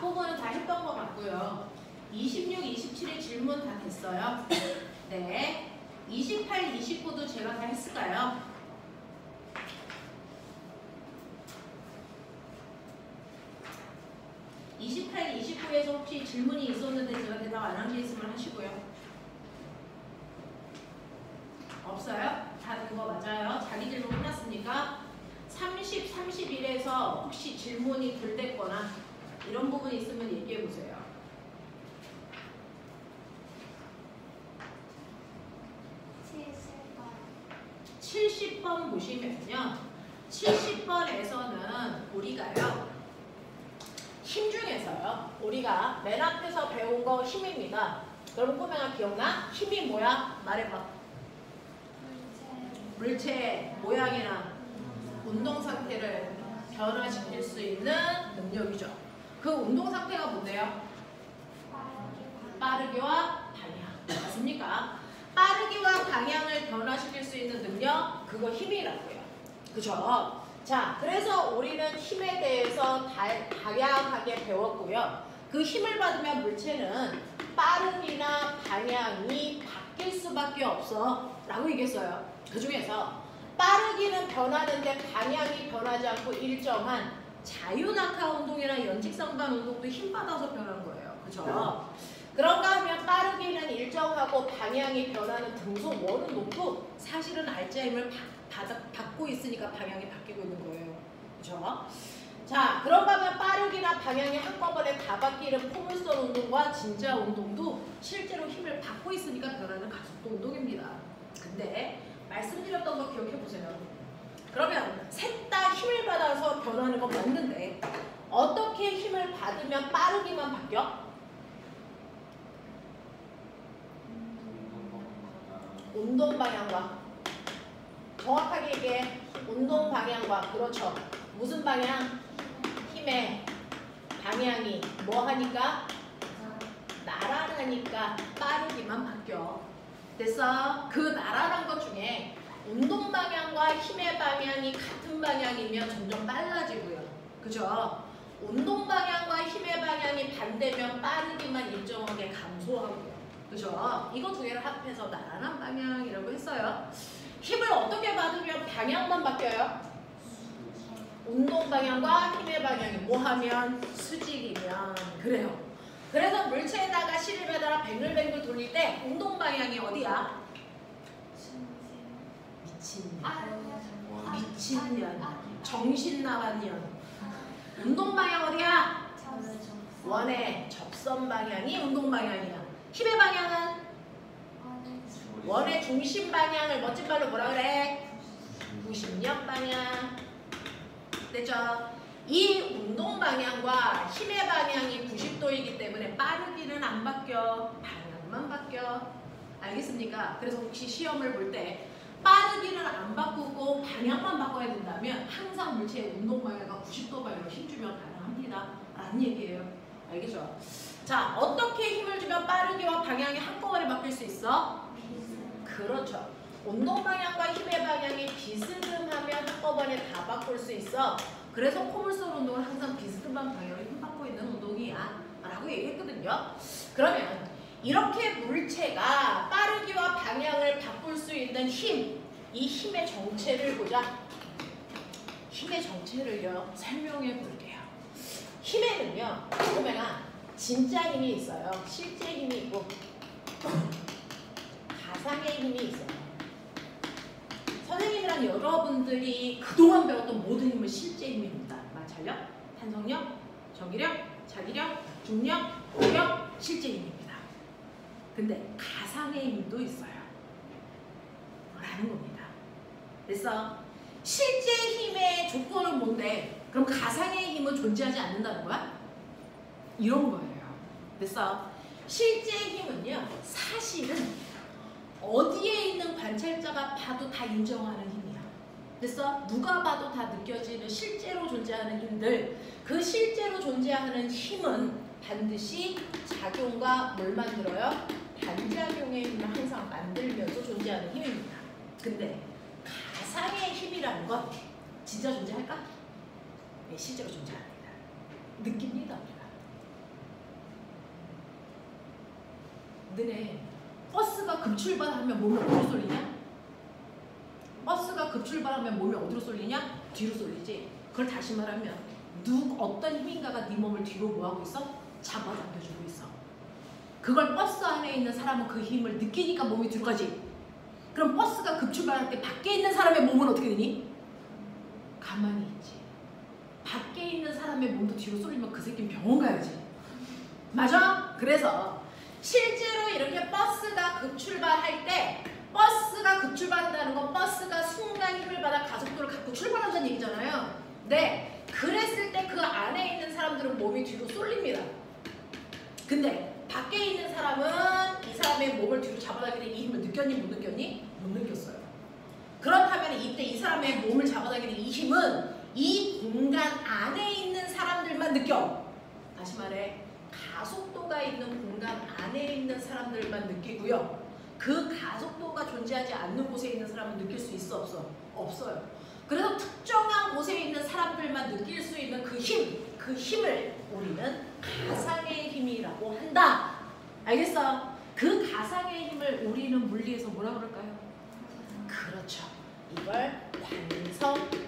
앞부분은 다 했던 것 같고요. 26, 27의 질문 다 됐어요. 네. 28, 29도 제가 다 했을까요? (28, 29에서) 혹시 질문이 있었는데 제가 대답 안 한 게 있으면 하시고요. 없어요? 다 된 거 맞아요? 자기 질문 끝났으니까 30, 31에서 혹시 질문이 덜 됐거나 이런 부분이 있으면 얘기해 보세요. 70번 보시면요. 70번에서는 우리가요. 힘 중에서요. 우리가 맨 앞에서 배운 거 힘입니다. 여러분 꼬맹아 기억나? 힘이 뭐야? 말해봐. 물체 모양이나 운동 상태를 변화시킬 수 있는 능력이죠. 그 운동 상태가 뭔데요? 빠르기와 방향. 맞습니까? 빠르기와 방향을 변화시킬 수 있는 능력, 그거 힘이라고요. 그죠? 자, 그래서 우리는 힘에 대해서 다양하게 배웠고요. 그 힘을 받으면 물체는 빠르기나 방향이 바뀔 수밖에 없어 라고 얘기했어요. 그 중에서 빠르기는 변하는데 방향이 변하지 않고 일정한 자유낙하 운동이나 연직상반 운동도 힘 받아서 변한 거예요. 그죠? 그런가 하면 빠르기는 일정하고 방향이 변하는 등속 원 운동도 사실은 알츠하이머를 받고 있으니까 방향이 바뀌고 있는 거예요. 그죠? 자, 그런가 하면 빠르기나 방향이 한꺼번에 다 바뀌는 포물선 운동과 진자 운동도 실제로 힘을 받고 있으니까 변하는 가속도 운동입니다. 근데 말씀드렸던 거 기억해 보세요. 그러면 셋 다 힘을 받아서 변하는 건 맞는데 어떻게 힘을 받으면 빠르기만 바뀌어? 운동 방향과 정확하게 얘기해. 운동 방향과 그렇죠. 무슨 방향? 힘의 방향이 뭐 하니까? 날아가니까 빠르기만 바뀌어. 됐어? 그 날아간 것 중에 운동 방향과 힘의 방향이 같은 방향이면 점점 빨라지고요. 그죠? 운동 방향과 힘의 방향이 반대면 빠르기만 일정하게 감소하고요. 그죠? 이거 두 개를 합해서 나란한 방향이라고 했어요. 힘을 어떻게 받으면 방향만 바뀌어요? 운동 방향과 힘의 방향이 뭐 하면? 수직이면. 그래요. 그래서 물체에다가 실험에다가 뱅글뱅글 돌릴 때 운동 방향이 어디야? 미친년. 정신 나간 년. 운동 방향 어디야? 원의 접선 방향이 운동 방향이야. 힘의 방향은? 원의 중심 방향을 멋진 말로 뭐라 그래? 90년 방향. 됐죠? 이 운동 방향과 힘의 방향이 90도이기 때문에 빠르기는 안 바뀌어. 방향만 바뀌어. 알겠습니까? 그래서 혹시 시험을 볼 때 빠르기는 안 바꾸고 방향만 바꿔야 된다면 항상 물체의 운동 방향과 90도 방향으로 힘주면 가능합니다. 라는 얘기예요. 알겠죠? 자, 어떻게 힘을 주면 빠르기와 방향이 한꺼번에 바뀔 수 있어? 그렇죠. 운동 방향과 힘의 방향이 비스듬하면 한꺼번에 다 바꿀 수 있어. 그래서 포물선 운동은 항상 비스듬한 방향을 힘받고 있는 운동이야 라고 얘기했거든요. 그러면 이렇게 물체가 빠르기와 방향을 바꿀 수 있는 힘, 이 힘의 정체를 보자. 힘의 정체를요 설명해 볼게요. 힘에는요 보면은 진짜 힘이 있어요. 실제 힘이 있고 가상의 힘이 있어요. 선생님이랑 여러분들이 그동안 배웠던 모든 힘은 실제 힘입니다. 마찰력, 탄성력, 전기력, 자기력, 중력, 고력, 실제 힘입니다. 근데 가상의 힘도 있어요. 라는 겁니다. 그래서 실제 힘의 조건은 뭔데? 그럼 가상의 힘은 존재하지 않는다는 거야? 이런 거예요. 그래서 실제 힘은요 사실은 어디에 있는 관찰자가 봐도 다 인정하는 힘이야. 그래서 누가 봐도 다 느껴지는 실제로 존재하는 힘들, 그 실제로 존재하는 힘은 반드시 작용과 뭘 만들어요? 반작용의 힘을 항상 만들면서 존재하는 힘입니다. 근데 가상의 힘이라는 건 진짜 존재할까? 네, 실제로 존재합니다. 느낍니다, 우리가. 너네 버스가 급출발하면 몸이 어디로 쏠리냐? 버스가 급출발하면 몸이 어디로 쏠리냐? 뒤로 쏠리지. 그걸 다시 말하면 어떤 힘인가가 네 몸을 뒤로 뭐하고 있어? 잡아당겨주고 있어. 그걸 버스 안에 있는 사람은 그 힘을 느끼니까 몸이 뒤로 가지. 그럼 버스가 급출발할 때 밖에 있는 사람의 몸은 어떻게 되니? 가만히 있지. 밖에 있는 사람의 몸도 뒤로 쏠리면 그 새끼는 병원 가야지. 맞아? 그래서 실제로 이렇게 버스가 급출발할 때 버스가 급출발한다는 건 버스가 순간 힘을 받아 가속도를 갖고 출발한다는 얘기잖아요. 네, 그랬을 때 그 안에 있는 사람들은 몸이 뒤로 쏠립니다. 근데 밖에 있는 사람은 이 사람의 몸을 뒤로 잡아당기는 이 힘을 느꼈니? 못 느꼈니? 못 느꼈어요. 그렇다면 이때 이 사람의 몸을 잡아당기는 이 힘은 이 공간 안에 있는 사람들만 느껴. 다시 말해, 가속도가 있는 공간 안에 있는 사람들만 느끼고요. 그 가속도가 존재하지 않는 곳에 있는 사람은 느낄 수 있어? 없어? 없어요. 그래서 특정한 곳에 있는 사람들만 느낄 수 있는 그 힘, 그 힘을 우리는 가상의 힘이라고 한다. 알겠어? 그 가상의 힘을 우리는 물리에서 뭐라 그럴까요? 그렇죠. 이걸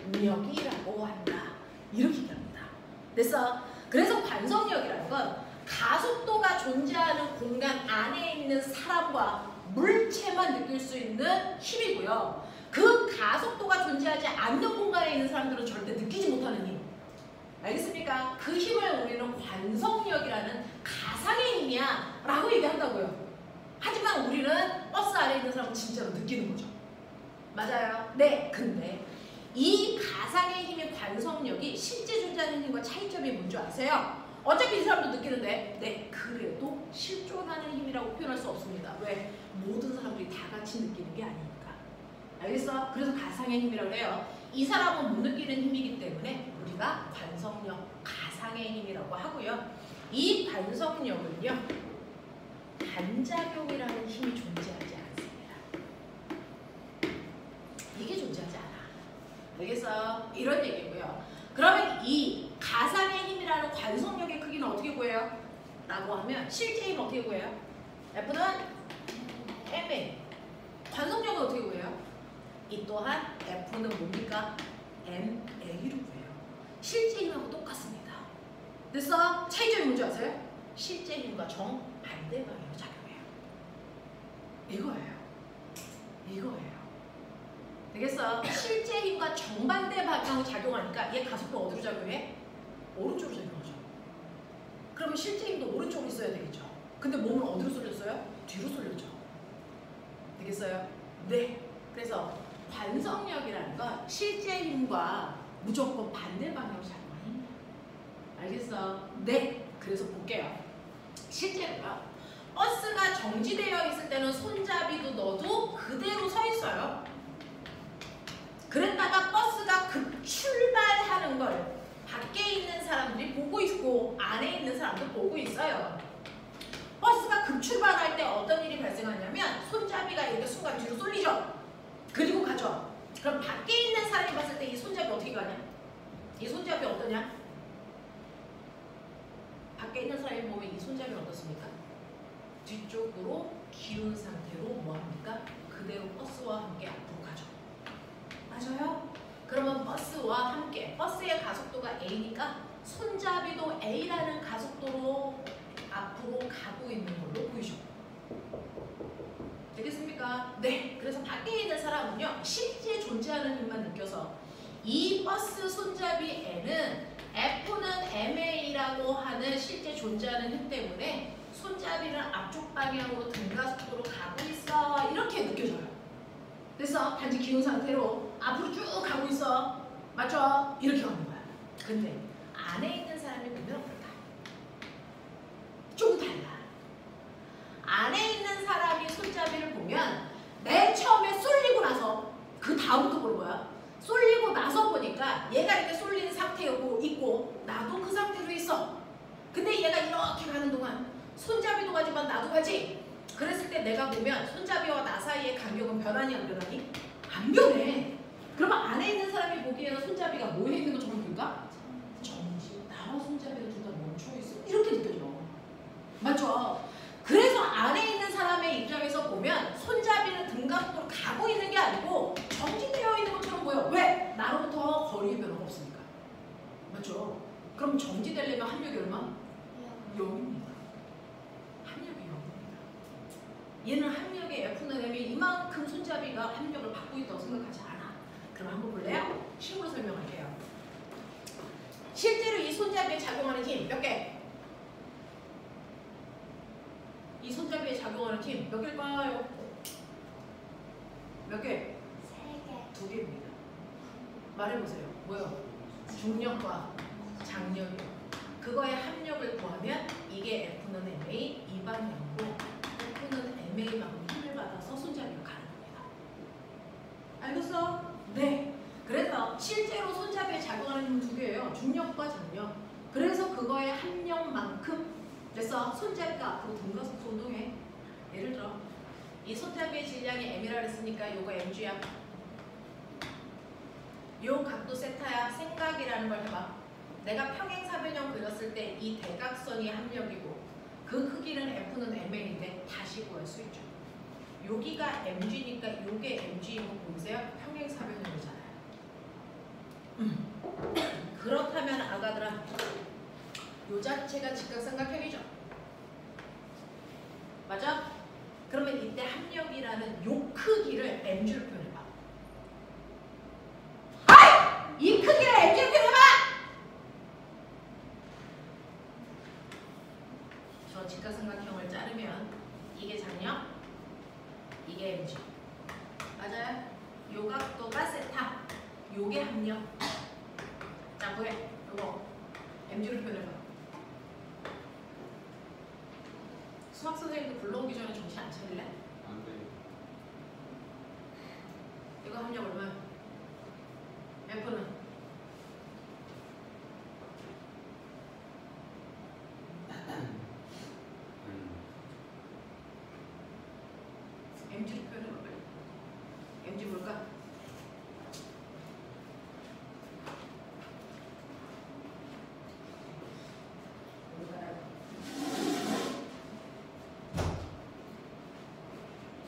관성력이라고 한다. 이렇게 얘기합니다. 됐어? 그래서 관성력이라는 건 가속도가 존재하는 공간 안에 있는 사람과 물체만 느낄 수 있는 힘이고요. 그 가속도가 존재하지 않는 공간에 있는 사람들은 절대 느끼지 못하는 힘. 알겠습니까? 그 힘을 우리는 관성력이라는 가상의 힘이야 라고 얘기한다고요. 하지만 우리는 버스 안에 있는 사람은 진짜로 느끼는 거죠. 맞아요. 네, 근데 이 가상의 힘의 관성력이 실제 존재하는 힘과 차이점이 뭔지 아세요? 어차피 이 사람도 느끼는데 네, 그래도 실존하는 힘이라고 표현할 수 없습니다. 왜? 모든 사람들이 다 같이 느끼는 게 아니니까. 알겠어? 그래서 가상의 힘이라고 해요. 이 사람은 못 느끼는 힘이기 때문에 우리가 관성력, 가상의 힘이라고 하고요. 이 관성력은요, 반작용이라는 힘이 존재하지 않습니다. 이게 존재하지 않아. 알겠어? 이런 얘기고요. 그러면 이 가상의 힘이라는 관성력의 크기는 어떻게 구해요? 라고 하면 실제 힘은 어떻게 구해요? F는 MA. 관성력은 어떻게 구해요? 이 또한 F는 뭡니까? MA로 구해요. 실제 힘하고 똑같습니다. 됐어? 차이점이 뭔지 아세요? 실제 힘과 정반대 방향으로 작용해요. 이거예요. 되겠어? 실제 힘과 정반대 방향으로 작용하니까 얘 가속도 어디로 작용해? 오른쪽으로 작용하죠. 그러면 실제 힘도 오른쪽으로 있어야 되겠죠. 근데 몸은 어디로 쏠렸어요? 뒤로 쏠렸죠. 되겠어요? 네. 그래서 관성력이라는 건 실제 힘과 무조건 반대 방향으로 작용하는 힘이에요. 알겠어? 네. 그래서 볼게요. 실제로요. 버스가 정지되어 있을 때는 손잡이도 넣어도 그대로 서 있어요. 그랬다가 버스가 급출발하는 걸 밖에 있는 사람들이 보고 있고 안에 있는 사람도 보고 있어요. 버스가 급출발할 때 어떤 일이 발생하냐면 손잡이가 이렇게 순간 뒤로 쏠리죠. 그리고 가죠. 그럼 밖에 있는 사람이 봤을 때 이 손잡이 어떻게 가냐? 이 손잡이 어떠냐? 밖에 있는 사람이 보면 이 손잡이는 어떻습니까? 뒤쪽으로 기운 상태로 뭐합니까? 그대로 버스와 함께 앞으로 가죠. 맞아요? 그러면 버스와 함께 버스의 가속도가 A니까 손잡이도 A라는 가속도로 앞으로 가고 있는 걸로 보이죠. 되겠습니까? 네. 그래서 밖에 있는 사람은요, 실제 존재하는 힘만 느껴서 이 버스 손잡이 N은 F는 MA라고 하는 실제 존재하는 힘 때문에 손잡이는 앞쪽 방향으로 등가속도로 가고 있어. 이렇게 느껴져요. 그래서 단지 기운 상태로 앞으로 쭉 가고 있어. 맞죠? 이렇게 가는 거야. 근데 안에 있는 사람이 보면 어떨까? 좀 달라. 안에 있는 사람이 손잡이를 보면 맨 처음에 쏠리고 나서 그 다음부터 보는 거야. 쏠리고 나서 보니까 얘가 이렇게 쏠린 상태였고 있고 나도 그 상태로 있어. 근데 얘가 이렇게 가는 동안 손잡이도 가지만 나도 가지. 그랬을 때 내가 보면 손잡이와 나 사이의 간격은 변하니 안 변하니? 안 변해. 그러면 안에 있는 사람이 보기에는 손잡이가 뭐에 있는 것처럼 보일까? 정지. 나와 손잡이가 둘 다 멈춰 있어. 이렇게 느껴져. 맞죠? 그래서 안에 있는 사람 그렇죠. 그럼 정지되려면 합력이 얼마? 0입니다. 합력이 0입니다. 얘는 합력의 F는 M이 이만큼 손잡이가 합력을 받고 있다고 생각하지 않아. 그럼 한번 볼래요? 식으로 설명할게요. 실제로 이 손잡이에 작용하는 힘 몇 개? 이 손잡이에 작용하는 힘 몇 개일까요? 몇 개? 3개. 2개입니다. 말해보세요. 뭐요? 중력과 장력이요. 그거의 합력을 구하면 이게 F는 MA 이 방향으로 F는 MA만큼 힘을 받아서 손잡이가 가는 겁니다. 알겠어? 네. 그래서 실제로 손잡이에 작용하는 힘은 2개예요. 중력과 장력. 그래서 그거의 합력만큼 그래서 손잡이가 앞으로 등가서 운동해. 예를 들어 이 손잡이의 질량이 M이라 그랬으니까 요거 Mg야. 요 각도 세타야. 생각이라는 걸 해봐. 내가 평행사변형 그렸을 때 이 대각선이 합력이고 그 크기는 F는 MN인데 다시 구할 수 있죠. 여기가 MG니까 요게 MG인 거 보이세요? 평행사변형이잖아요. 그렇다면 아가들아 요 자체가 직각삼각형이죠. 맞아? 그러면 이때 합력이라는 요 크기를 MG로 표현해봐. 이 크기를 MG로 표현해봐! 저 직각삼각형을 자르면 이게 장력, 이게 MG. 맞아요? 요 각도가 세타, 요게 합력. 자, 그래. 요거 MG로 표현해봐. 수학 선생님도 불러오기 전에 정신 안 차릴래? 안 돼. 이거 합력 얼마야? F는? MG로 표현해봐. MG 뭘까?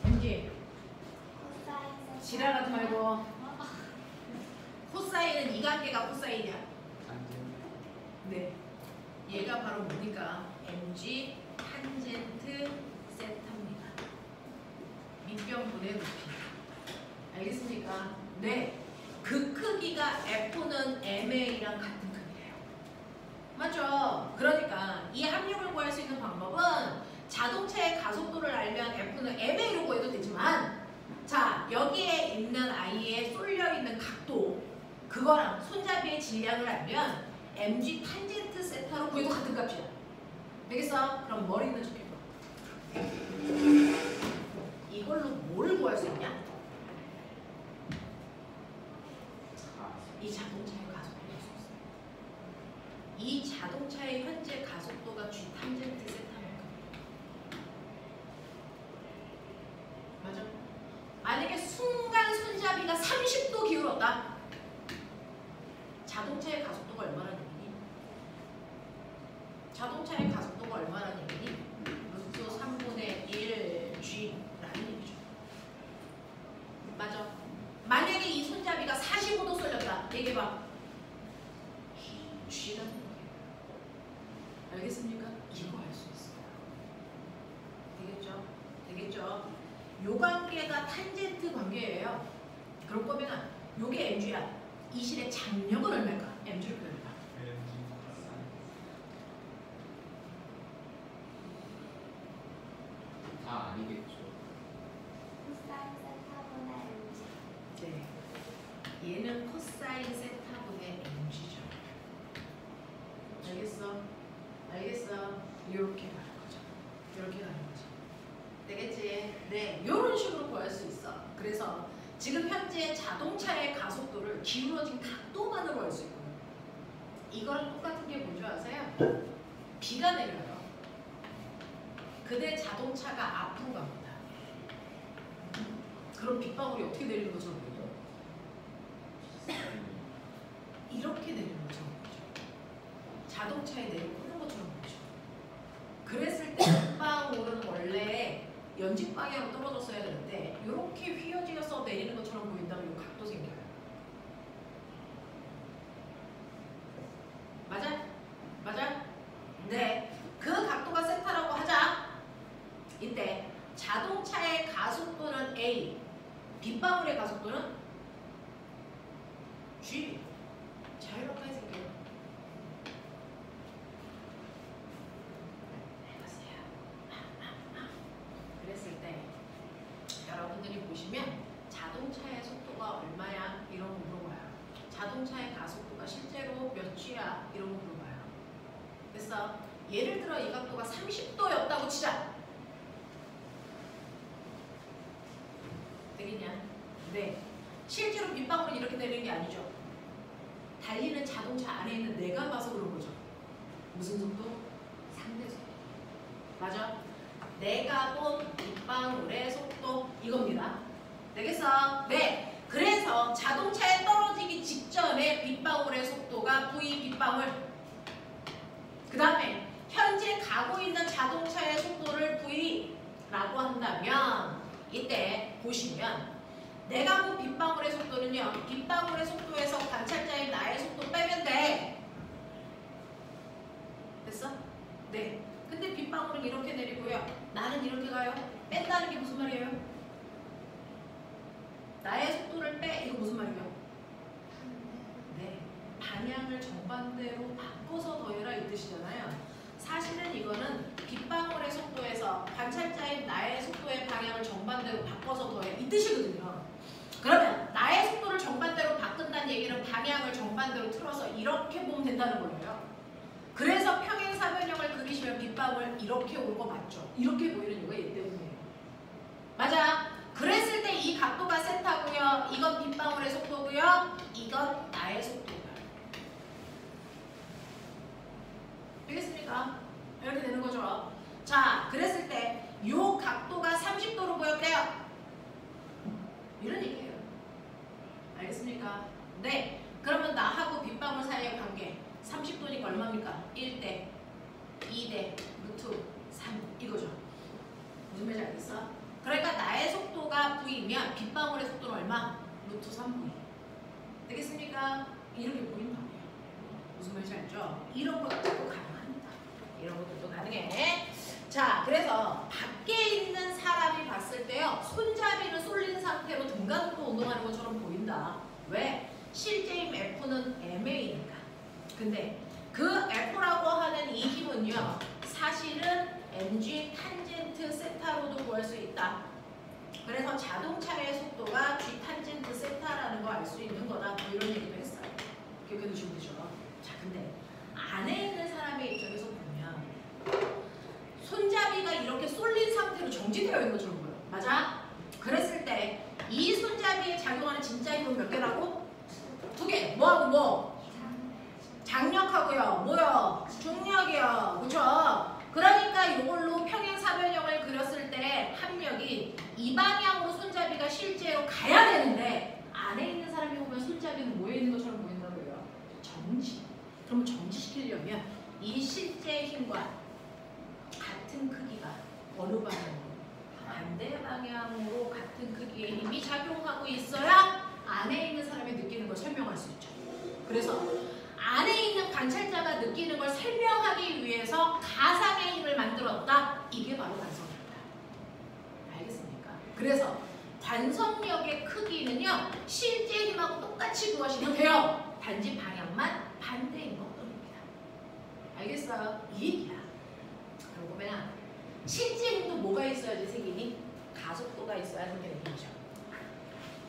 MG 지랄하지 말고. 코사인은 이 관계가 코사인이야. 네. 얘가 바로 뭡니까? MG 탄젠트 세타입니다. 밑변분의 높이. 알겠습니까? 네. 그 크기가 F는 MA랑 같은 크기예요. 맞죠? 그러니까 이 합력을 구할 수 있는 방법은 자동차의 가속도를 알면 F는 MA로 구해도 되지만 자, 여기에 있는 아이의 쏠려 있는 각도 그거랑 손잡이의 질량을 알면 mg 탄젠트 세타로 구해도 같은 값이야. 되겠어? 그럼 머리 있는 척 해봐. 이걸로 뭘 구할 수 있냐? 이 자동차의 가속도를 알 수 있어요. 이 자동차의 현재 가속도가 g 탄젠트 세타만큼이에요. 맞아? 만약에 순간 손잡이가 30도 기울었다. 자동차의 가속도가 얼마나 얘기니? 자동차의 가속도가 얼마나 얘기니? 루트 3분의 1g라는 얘기죠. 맞아? 만약에 이 손잡이가 45도 쏠렸다. 얘기해봐. g라는 거예요. 알겠습니까? 이거 알 수 있어요. 되겠죠? 되겠죠? 요 관계가 탄젠트 관계예요. 그럴 거면 요게 mg야. 이 실의 장력은 얼마일까? mg를 표현해봐. 다 아니겠죠. 코사인 세타분의 mg. 네. 얘는 코사인 세타분의 mg죠. 알겠어? 알겠어? 이렇게 가는 거죠. 이렇게 가는 거죠. 되겠지? 네. 이런 식으로 구할 수 있어. 그래서 지금 현재 자동차의 가속도를 기울어진 각도만으로 알 수 있거든요. 이거랑 똑같은 게 뭔지 아세요? 비가 내려요. 그때 자동차가 앞으로 갑니다. 그럼 빗방울이 어떻게 내리는 것처럼 보이죠? 이렇게 내리는 것처럼 보이죠. 자동차에 내리고 있는 것처럼 보이죠. 그랬을 때 빗방울은 원래 연직 방향으로 떨어졌어야 되는데 이렇게 휘어지어서 내리는 것처럼 보인다면 이 각도 생겨요. 알겠어? 예를 들어 이 각도가 30도였다고 치자. 되겠냐? 네. 실제로 빗방울은 이렇게 내리는 게 아니죠. 달리는 자동차 안에 있는 내가 봐서 그런 거죠. 무슨 속도? 상대속도. 맞아? 내가 본 빗방울의 속도 이겁니다. 되겠어? 네. 그래서 자동차에 떨어지기 직전에 빗방울의 속도가 V 빗방울. 그 다음에 현재 가고 있는 자동차의 속도를 V라고 한다면 이때 보시면 내가 본 빗방울의 속도는요. 빗방울의 속도에서 관찰자인 나의 속도 빼면 돼. 됐어? 네. 근데 빗방울은 이렇게 내리고요. 나는 이렇게 가요. 뺀다는 게 무슨 말이에요? 나의 속도를 빼. 이거 무슨 말이에요? 네. 방향을 정반대로 바꿔서 더해라 이 뜻이잖아요. 사실은 이거는 빗방울의 속도에서 관찰자인 나의 속도의 방향을 정반대로 바꿔서 더해 이 뜻이거든요. 그러면 나의 속도를 정반대로 바꾼다는 얘기는 방향을 정반대로 틀어서 이렇게 보면 된다는 거예요. 그래서 평행사변형을 그리시면 빗방울 이렇게 올 거 맞죠? 이렇게 보이는 이유가 얘 때문이에요. 맞아. 그랬을 때 이 각도가 세타고요. 이건 빗방울의 속도고요. 이건 나의 속도고요. 되겠습니까? 이렇게 되는 거죠. 자, 그랬을 때 이 각도가 30도로 보였대요. 이런 얘기예요. 알겠습니까? 네. 그러면 나하고 빗방울 사이의 관계 30도니까 얼마입니까? 1대 2대 루트 3 이거죠. 무슨 말인지 알겠어? 그러니까 나의 속도가 V이면 빗방울의 속도는 얼마? 루트 3V. 되겠습니까? 이렇게 보인단 말이에요. 무슨 말인지 알죠? 이런 것들도 가능합니다. 이런 것들도 가능해. 자, 그래서 밖에 있는 사람이 봤을 때요. 손잡이를 쏠린 상태로 등가속도 운동하는 것처럼 보인다. 왜? 실제인 F는 MA니까. 근데 그 F라고 하는 이 힘은요. 사실은 mg 탄젠트 세타로도 구할 수 있다. 그래서 자동차의 속도가 g 탄젠트 세타라는 거 알 수 있는 거다. 뭐 이런 얘기도 했어요. 기억해 두시면 되죠. 자, 근데 안에 있는 사람의 입장에서 보면 손잡이가 이렇게 쏠린 상태로 정지되어 있는 것처럼 보여요. 맞아? 그랬을 때 이 손잡이에 작용하는 진짜 힘은 몇 개라고? 2개. 뭐하고 뭐? 장력하고요. 뭐요? 중력이요. 그렇죠? 그러니까 이걸로 평행사변형을 그렸을 때 합력이 이 방향으로 손잡이가 실제로 가야 되는데 안에 있는 사람이 보면 손잡이는 뭐에 있는 것처럼 보인다고요? 정지. 그러면 정지시키려면 이 실제 힘과 같은 크기가 어느 방향으로? 반대 방향으로 같은 크기의 힘이 작용하고 있어야 안에 있는 사람이 느끼는 걸 설명할 수 있죠. 그래서 안에 있는 관찰자가 느끼는 걸 설명하기 위해서 가상의 힘을 만들었다. 이게 바로 관성력이다. 알겠습니까? 그래서 관성력의 크기는요. 실제 힘하고 똑같이 구하시면 돼요. 단지 방향만 반대인 것 뿐입니다. 알겠어요? 이 얘기야. 그러고 보면 실제 힘도 뭐가 있어야지 생기니? 가속도가 있어야 생기는 힘이죠.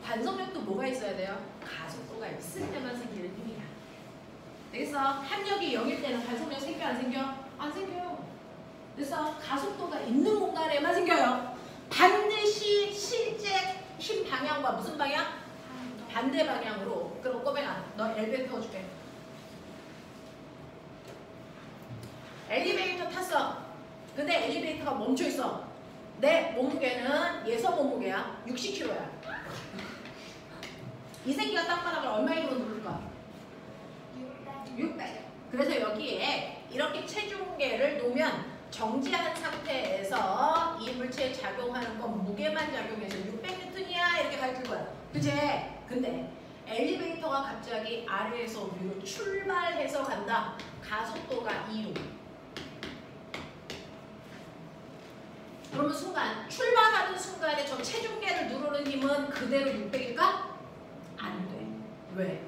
관성력도 뭐가 있어야 돼요? 가속도가 있을 때만 생기는 힘이야. 그래서 합력이 0일 때는 관성력 생겨 안 생겨? 안 생겨요. 그래서 가속도가 있는 공간에만 생겨요. 반드시 실제 힘 방향과 무슨 방향? 반대 방향으로. 그럼 꼬맹아 너 엘리베이터 태워줄게. 엘리베이터 탔어. 근데 엘리베이터가 멈춰있어. 내 몸무게는 예서 몸무게야. 60kg야. 이 새끼가 땅바닥을 얼마의 힘으로 누를까? 600. 그래서 여기에 이렇게 체중계를 놓으면 정지한 상태에서 이 물체에 작용하는 건 무게만 작용해서 600N이야 이렇게 가르칠 거야. 그치? 근데 엘리베이터가 갑자기 아래에서 위로 출발해서 간다. 가속도가 2로. 그러면 순간 출발하는 순간에 저 체중계를 누르는 힘은 그대로 600일까? 안 돼. 왜?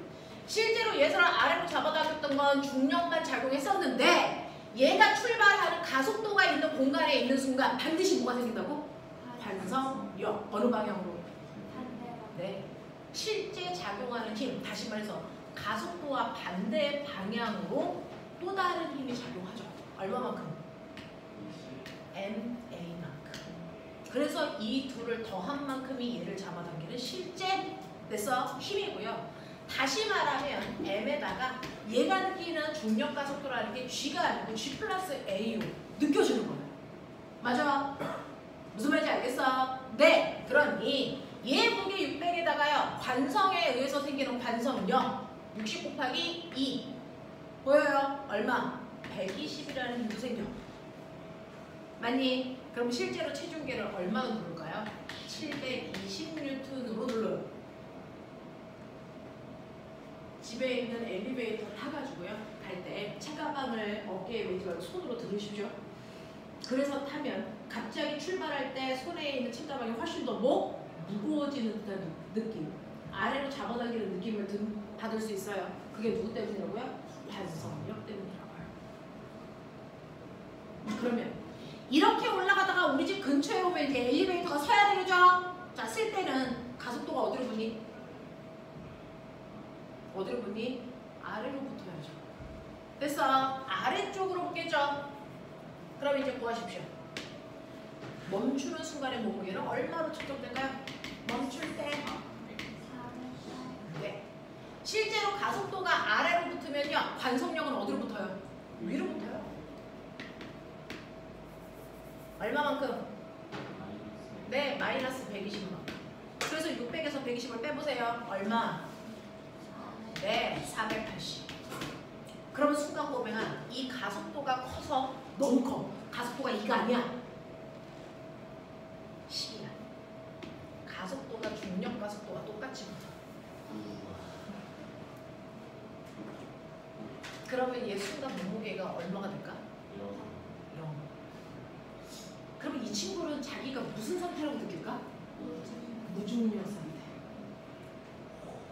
실제로 얘들을 아래로 잡아당겼던 건 중력만 작용했었는데 얘가 출발하는 가속도가 있는 공간에 있는 순간 반드시 뭐가 생긴다고? 관성력. 어느 방향으로? 네. 실제 작용하는 힘, 다시 말해서 가속도와 반대 방향으로 또 다른 힘이 작용하죠. 얼마만큼? MA만큼. 그래서 이 둘을 더한 만큼이 얘를 잡아당기는 실제 그래서 힘이고요. 다시 말하면 M에다가 얘가 느끼는 중력 가속도라는 게 G가 아니고 G 플러스 A로 느껴지는 거예요. 맞아? 무슨 말인지 알겠어? 네. 그러니 얘 무게 600에다가요. 관성에 의해서 생기는 관성력 60 곱하기 2 보여요? 얼마? 120이라는 힘도 생겨. 맞니? 그럼 실제로 체중계를 얼마나 누를까요? 720N으로 눌러요. 집에 있는 엘리베이터를 타가지고요. 갈 때 책가방을 어깨에 메지 말고 손으로 들으십시오. 그래서 타면 갑자기 출발할 때 손에 있는 책가방이 훨씬 더 무거워지는 듯한 느낌. 아래로 잡아당기는 느낌을 받을 수 있어요. 그게 누구 때문이라고요? 관성력 때문이라고요. 그러면 이렇게 올라가다가 우리 집 근처에 오면 이제 엘리베이터가 서야 되겠죠? 자, 쓸 때는 가속도가 어디로 붙니? 어디로 붙니? 아래로 붙어야죠. 됐어. 아래쪽으로 붙겠죠? 그럼 이제 구하십시오. 멈추는 순간의 몸무게는 얼마로 측정될까요? 멈출 때. 네. 실제로 가속도가 아래로 붙으면요. 관성력은 어디로 붙어요? 위로 붙어요. 얼마만큼? 네, 마이너스 120만큼. 그래서 600에서 120을 빼보세요. 얼마? 네, 480. 그러면 순간 보면 이 가속도가 커서 너무 커. 가속도가 2가 아니야. 10이야. 가속도가 중력 가속도가 똑같이 붙어. 그러면 얘 순간 몸무게가 얼마가 될까? 0. 그럼 이 친구는 자기가 무슨 상태라고 느낄까? 무중력 상태.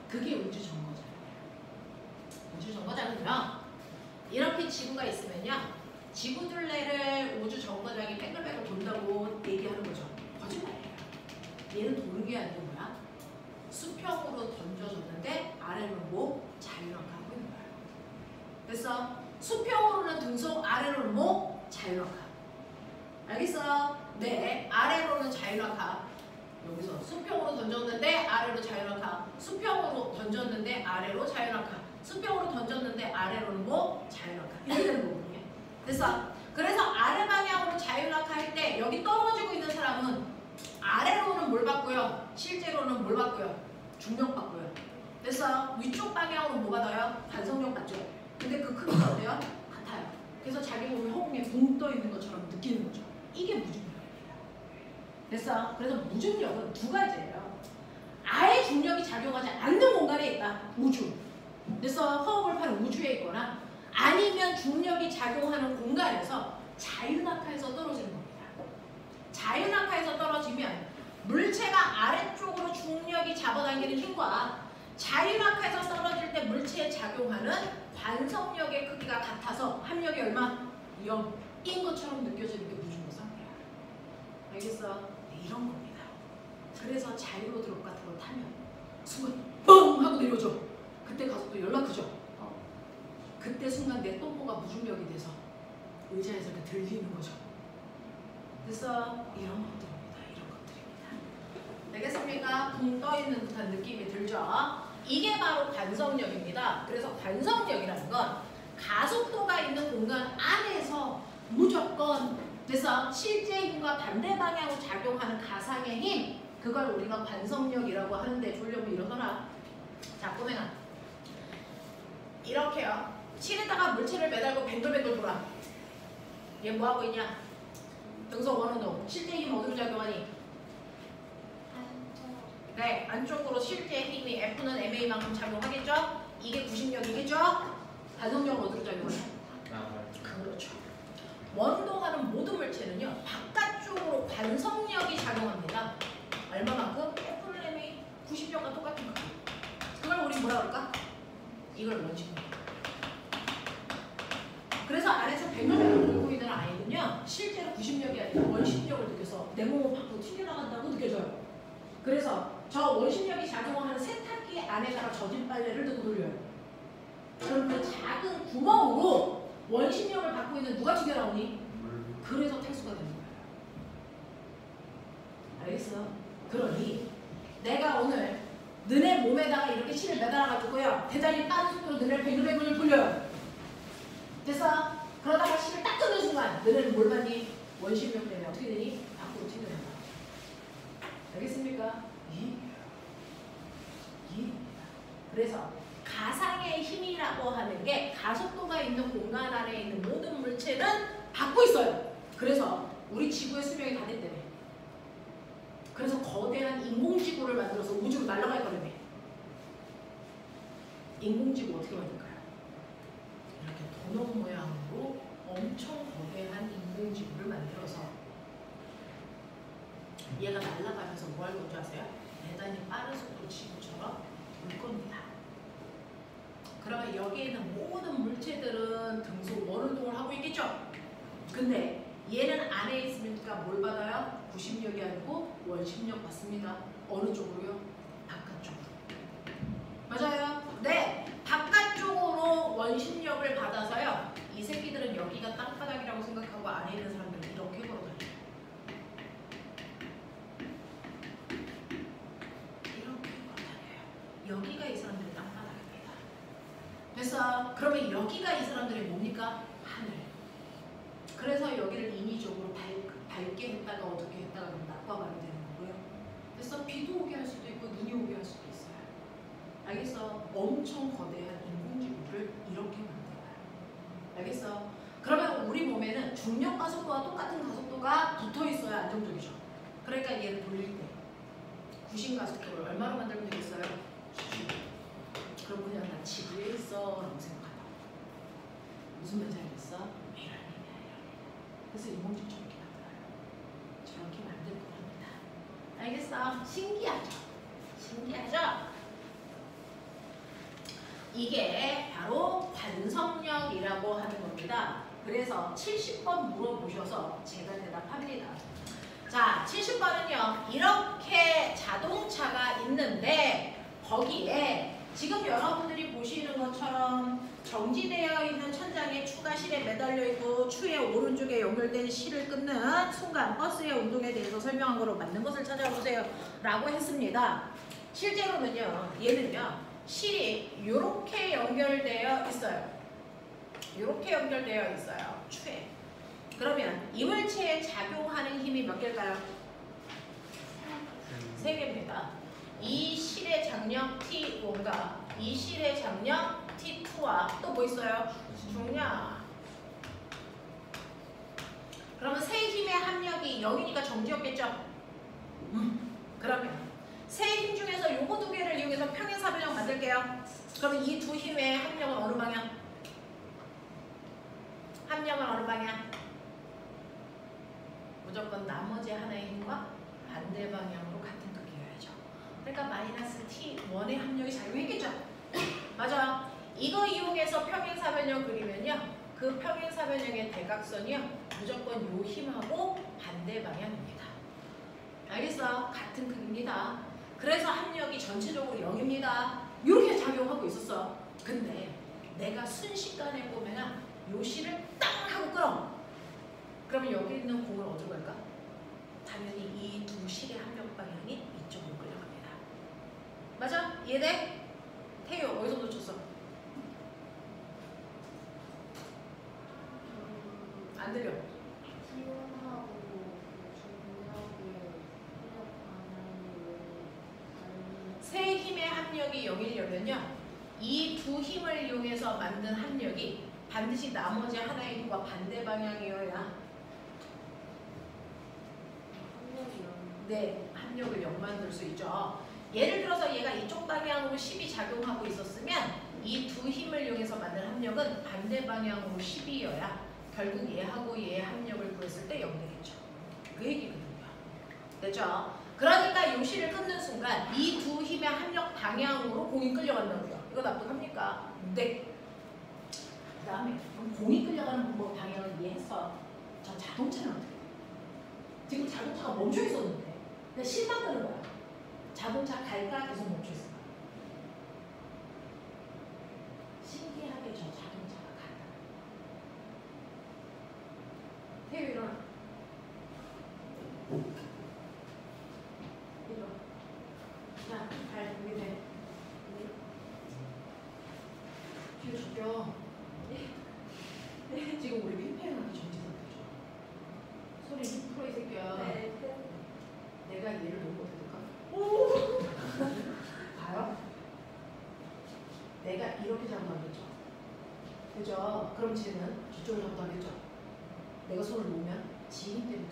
그게 우주 정거장. 우주 정거장은요. 이렇게 지구가 있으면요. 지구둘레를 우주 정거장이 뱅글뱅글 돈다고 얘기하는 거죠. 거짓말이에요. 얘는 도는 게 아니고 뭐야? 수평으로 던져줬는데 아래로 자유낙하하고 있는 거야. 그래서 수평으로는 등속, 아래로는 자유낙하. 알겠어? 네, 아래로는 자유낙하. 여기서 수평으로 던졌는데 아래로 자유낙하. 수평으로 던졌는데 아래로 자유낙하. 수평으로 던졌는데 아래로는 자유낙하. 이렇게 되는 거거든요. 그래서 아래 방향으로 자유낙하 할 때 여기 떨어지고 있는 사람은 아래로는 뭘 받고요? 실제로는 뭘 받고요? 중력 받고요. 그래서 위쪽 방향으로 뭐 받아요? 관성력 받죠. 근데 그 크기가 어때요? 같아요. 그래서 자기 몸이 허공에 붕 떠 있는 것처럼 느끼는 거죠. 이게 무중력입니다. 됐어? 그래서 무중력은 두 가지예요. 아예 중력이 작용하지 않는 공간에 있다. 우주. 그래서 허허벌 파는 우주에 있거나 아니면 중력이 작용하는 공간에서 자유낙하에서 떨어지는 겁니다. 자유낙하에서 떨어지면 물체가 아래쪽으로 중력이 잡아당기는 힘과 자유낙하에서 떨어질 때 물체에 작용하는 관성력의 크기가 같아서 합력이 얼마? 0인 것처럼 느껴지는 게 무중력 상태야. 알겠어? 네, 이런 겁니다. 그래서 자유로 드롭 같은 걸 타면 순간 뻥 하고 내려줘. 그때 가속도 연락 크죠? 그때 순간 내 똥꼬가 무중력이 돼서 의자에서 이렇게 들리는 거죠. 그래서 이런 것들입니다. 이런 것들입니다. 되겠습니까? 붕 떠있는 듯한 느낌이 들죠? 이게 바로 관성력입니다. 그래서 관성력이라는 건 가속도가 있는 공간 안에서 무조건 그래서 실제 힘과 반대 방향으로 작용하는 가상의 힘 그걸 우리가 관성력이라고 하는데 졸려면 일어서라. 자, 꼬맹아. 이렇게요. 실에다가 물체를 매달고 뱅글뱅글 돌아. 얘 뭐하고 있냐? 등속 원운동. 실제 힘 어디로 작용하니? 네, 안쪽으로 실제 힘이 F는 MA만큼 작용하겠죠? 이게 구심력이겠죠? 관성력은 어디로 작용하냐? 그렇죠. 원운동하는 모든 물체는요. 바깥쪽으로 관성력이 작용합니다. 얼마만큼? F는 MA 90력과 똑같은 크기. 그걸 우리 뭐라 그럴까? 이걸 원심력. 그래서 안에서 뱅글뱅글 돌고 있는 아이는요. 실제로 90력이 아니라 원심력을 느껴서 내 몸을 밖으로 튕겨나간다고 느껴져요. 그래서 저 원심력이 작용하는 세탁기 안에다가 젖은 빨래를 넣고 돌려요. 그럼 그 작은 구멍으로 원심력을 받고 있는 누가 튀겨 나오니? 그래서 탈수가 되는 거예요. 알겠어? 그러니 내가 오늘 너네 몸에다가 이렇게 실을 매달아가지고요. 대단히 빠른 속도로 너네를 뱅글뱅글 돌려요. 됐어? 그러다가 실을 딱 끊는 순간 너네는 뭘 받니? 원심력 때문에 어떻게 되니? 밖으로 튀겨낸다. 알겠습니까? 예. 그래서 가상의 힘이라고 하는 게 가속도가 있는 공간 안에 있는 모든 물체는 받고 있어요. 그래서 우리 지구의 수명이 다 됐다며. 그래서 거대한 인공지구를 만들어서 우주로 날아갈 거라며. 인공지구 어떻게 만들까요? 이렇게 도넛 모양으로 엄청 거대한 인공지구를 만들어서 얘가 날아가면서 뭐 할 건지 아세요? 대단히 빠른 속도로 지구처럼 올 겁니다. 그러면 여기에 있는 모든 물체들은 등속 원운동을 하고 있겠죠? 근데 얘는 안에 있으니까 뭘 받아요? 구심력이 아니고 원심력 받습니다. 어느 쪽으로요? 바깥쪽으로. 맞아요? 네, 바깥쪽으로 원심력을 받아서요. 이 새끼들은 여기가 땅바닥이라고 생각하고 안에 있는 사람들은 이렇게 걸어다녀요. 이렇게 걸어다녀요. 여기가 이 사람들의 땅바닥입니다. 됐어? 그러면 여기가 이 사람들의 뭡니까? 하늘. 그래서 여기를 인위적으로 밝게 했다가 어둡게 했다가 낮과 밤이 되는 거고요. 그래서 비도 오게 할 수도 있고 눈이 오게 할 수도 있어요. 알겠어? 엄청 거대한 인공지구를 이렇게 만들어요. 알겠어? 그러면 우리 몸에는 중력 가속도와 똑같은 가속도가 붙어 있어야 안정적이죠. 그러니까 얘를 돌릴 때 구심 가속도를 얼마로 만들면 되겠어요? 그럼 그냥 나 지구에 있어 라고 생각하다. 무슨 말인지 알겠어? 그래서 인공지구 저렇게 만들어요. 저렇게 만들 겁니다. 알겠어? 신기하죠? 신기하죠? 이게 바로 관성력이라고 하는 겁니다. 그래서 70번 물어보셔서 제가 대답합니다. 자, 70번은요. 이렇게 자동차가 있는데 거기에 지금 여러분들이 보시는 것처럼 정지되어 있는 천장에 추가 실에 매달려 있고 추의 오른쪽에 연결된 실을 끊는 순간 버스의 운동에 대해서 설명한 거로 맞는 것을 찾아보세요 라고 했습니다. 실제로는요. 얘는요. 실이 이렇게 연결되어 있어요. 이렇게 연결되어 있어요. 추에. 그러면 이물체에 작용하는 힘이 몇 개일까요? 3개입니다. 이 실의 장력 T1과 이 실의 장력 T2와 또 뭐 있어요? 중력. 그러면 세 힘의 합력이 0이니까 정지였겠죠? 그러면 세 힘 중에서 요거 두 개를 이용해서 평행사변형 만들게요. 그러면 이 두 힘의 합력은 어느 방향? 합력은 어느 방향? 무조건 나머지 하나의 힘과 반대 방향으로 같은 크기여야죠. 그러니까 마이너스 T1의 합력이 작용했겠죠? 맞아요. 이거 이용해서 평행사변형 그리면요. 그 평행사변형의 대각선이요. 무조건 요 힘하고 반대 방향입니다. 알겠어? 같은 크기입니다. 그래서 합력이 전체적으로 0입니다. 이렇게 작용하고 있었어. 근데 내가 순식간에 보면은 요 실을 땅 하고 끌어. 그러면 여기 있는 공을 어디로 갈까? 당연히 이 두 실의 합력 방향이 이쪽으로 끌려갑니다. 맞아? 이해돼? 태효 어디서 놓쳤어? 안 들려. 세 힘의 합력이 0이려면요. 이 두 힘을 이용해서 만든 합력이 반드시 나머지 하나의 힘과 반대 방향이어야 네, 합력을 0 만들 수 있죠. 예를 들어서 얘가 이쪽 방향으로 10이 작용하고 있었으면 이 두 힘을 이용해서 만든 합력은 반대 방향으로 10이어야 결국 얘하고 얘의 합력을 구했을 때 0 되겠죠. 그 얘기거든요. 됐죠? 그러니까 요 실을 끊는 순간 이 두 힘의 합력 방향으로 공이 끌려간다고요. 이거 납득합니까? 네. 그 다음에 공이 끌려가는 방법 방향을 이해했어. 저 자동차는 어떻게 돼요? 지금 자동차가 멈춰 있었는데 근데 실만 끄는 거야. 자동차 갈까 계속 멈춰 있어. 신기하게 저 자동차가 간다. 그럼 쟤는 뒤쪽으로 잡아도 하겠죠? 내가 손을 놓으면 지인 때문에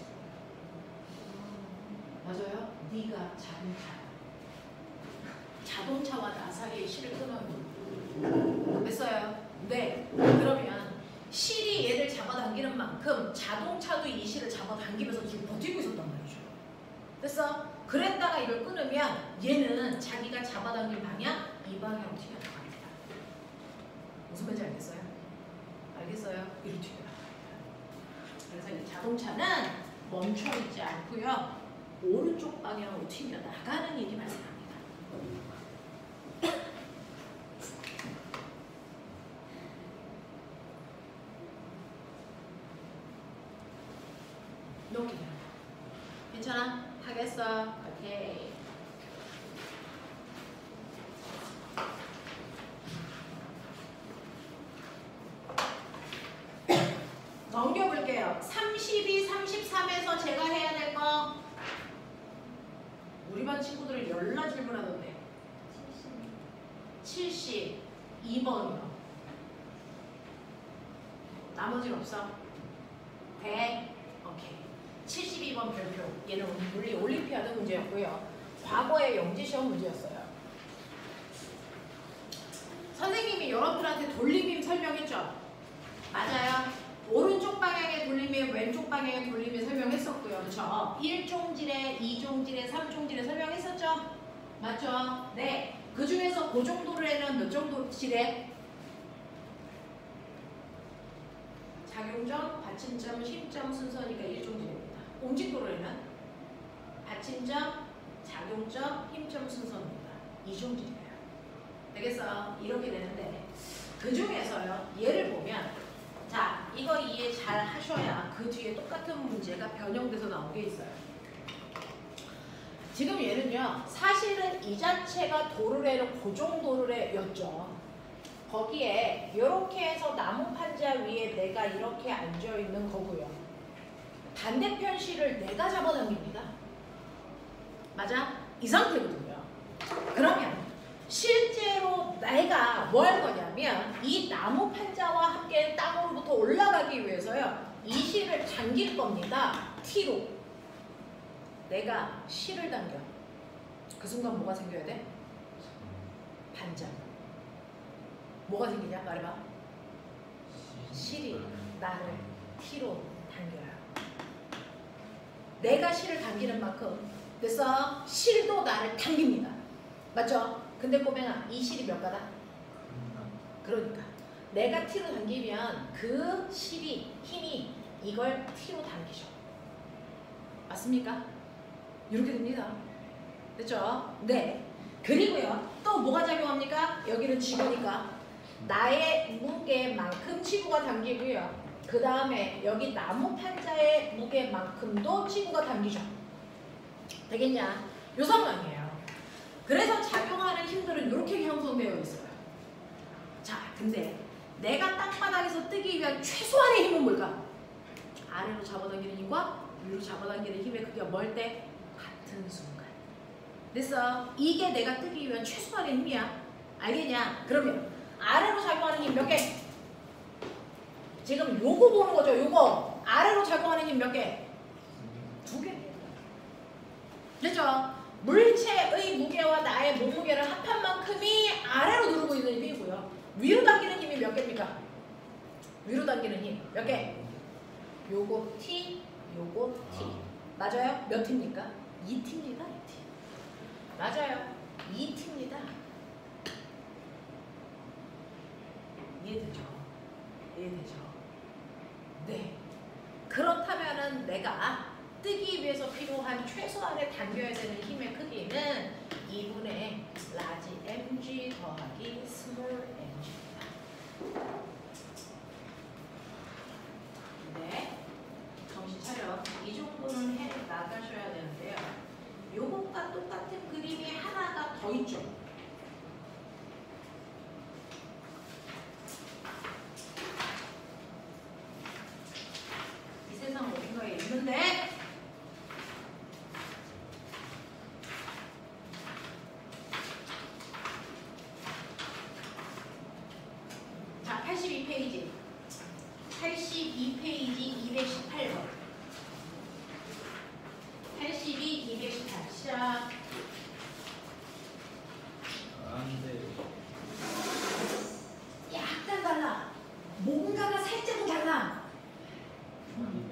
맞아요? 네가 자동차야. 자동차와 나 사이에 실을 끊어요. 됐어요? 네. 그러면 실이 얘를 잡아당기는 만큼 자동차도 이 실을 잡아당기면서 지금 버티고 있었단 말이죠. 됐어? 그랬다가 이걸 끊으면 얘는 자기가 잡아당긴 방향 이 방향으로 튀어나갑니다. 무슨 말인지 알겠어요? 알겠어요? 이렇게 튀어나갑니다. 그래서 이 자동차는 멈춰있지 않고요. 오른쪽 방향으로 튀어나가는 일이 발생합니다. 너무 기다려. 괜찮아? 하겠어. 오케이. 넘겨볼게요. 32, 33에서 제가 해야 될 거. 우리 반 친구들은 열나 질문하던데. 72번이요. 나머지는 없어? 100. 오케이. 72번 별표. 얘는 물리 올림피아드 문제였고요. 과거의 영지시험 문제였어요. 선생님이 여러분들한테 돌림임 설명했죠? 맞아요. 오른쪽 방향의 돌림임, 왼쪽 방향의 돌림임 설명했었고요. 그렇죠? 1종질에, 2종질에, 3종질에 설명했었죠? 맞죠? 네. 그 중에서 그 정도로에는 몇 정도질에? 작용점, 받침점, 힘점 순서니까 1종질입니다. 옹직도로에는 받침점, 작용점, 힘점 순서입니다. 2종질이에요. 되겠어? 이렇게 되는데 그 중에서요. 예를 보면 자, 이거 이해 잘 하셔야 그 뒤에 똑같은 문제가 변형돼서 나오게 있어요. 지금 얘는요. 사실은 이 자체가 도르래는 고정도르래였죠. 거기에 이렇게 해서 나무 판자 위에 내가 이렇게 앉아있는 거고요. 반대편 실을 내가 잡아당깁니다. 맞아? 이 상태거든요. 그러면 실제로 내가 뭐 할 거냐면 이 나무 판자와 함께 땅으로부터 올라가기 위해서요. 이 실을 당길 겁니다. T로. 내가 실을 당겨. 그 순간 뭐가 생겨야 돼? 반장. 뭐가 생기냐? 말해봐. 실이 나를 T로 당겨요. 내가 실을 당기는 만큼 그래서 실도 나를 당깁니다. 맞죠? 근데 꼬맹아 이 실이 몇 가다? 그러니까 내가 T로 당기면 그 실이 힘이 이걸 T로 당기죠. 맞습니까? 이렇게 됩니다. 됐죠? 네. 그리고요 또 뭐가 작용합니까? 여기는 지구니까 나의 무게만큼 지구가 당기고요. 그 다음에 여기 나무 판자의 무게만큼도 지구가 당기죠. 되겠냐? 요 상황이에요. 그래서 작용하는 힘들은 이렇게 형성되어 있어요. 자, 근데 내가 땅바닥에서 뜨기 위한 최소한의 힘은 뭘까? 아래로 잡아당기는 힘과 위로 잡아당기는 힘의 크기가 멀 때 같은 순간. 됐어? 이게 내가 뜨기 위한 최소한의 힘이야. 알겠냐? 그러면 아래로 작용하는 힘 몇 개? 지금 요거 보는 거죠. 요거 아래로 작용하는 힘 몇 개? 2개. 됐죠? 물체의 무게와 나의 몸무게를 합한 만큼이 아래로 누르고 있는 힘이고요. 위로 당기는 힘이 몇 개입니까? 위로 당기는 힘 몇 개? 요거 T, 요거 T. 맞아요? 몇 T입니까? 2T입니다. 2T. 맞아요. 2T입니다. 이해되죠? 이해되죠? 네. 그렇다면은 내가 뜨기 위해서 필요한 최소한의 당겨야 되는 힘의 크기는 2분의 라지 mg 더하기 스몰 mg입니다. 네, 정신 차려. 이 정도는 해 나가셔야 되는데요. 요것과 똑같은 그림이 하나가 더 있죠. 이 세상 어딘가에 있는데 자, 82페이지. 82페이지 218번. 82, 218. 시작. 안 돼. 약간 달라. 뭔가가 살짝은 달라. 아니다.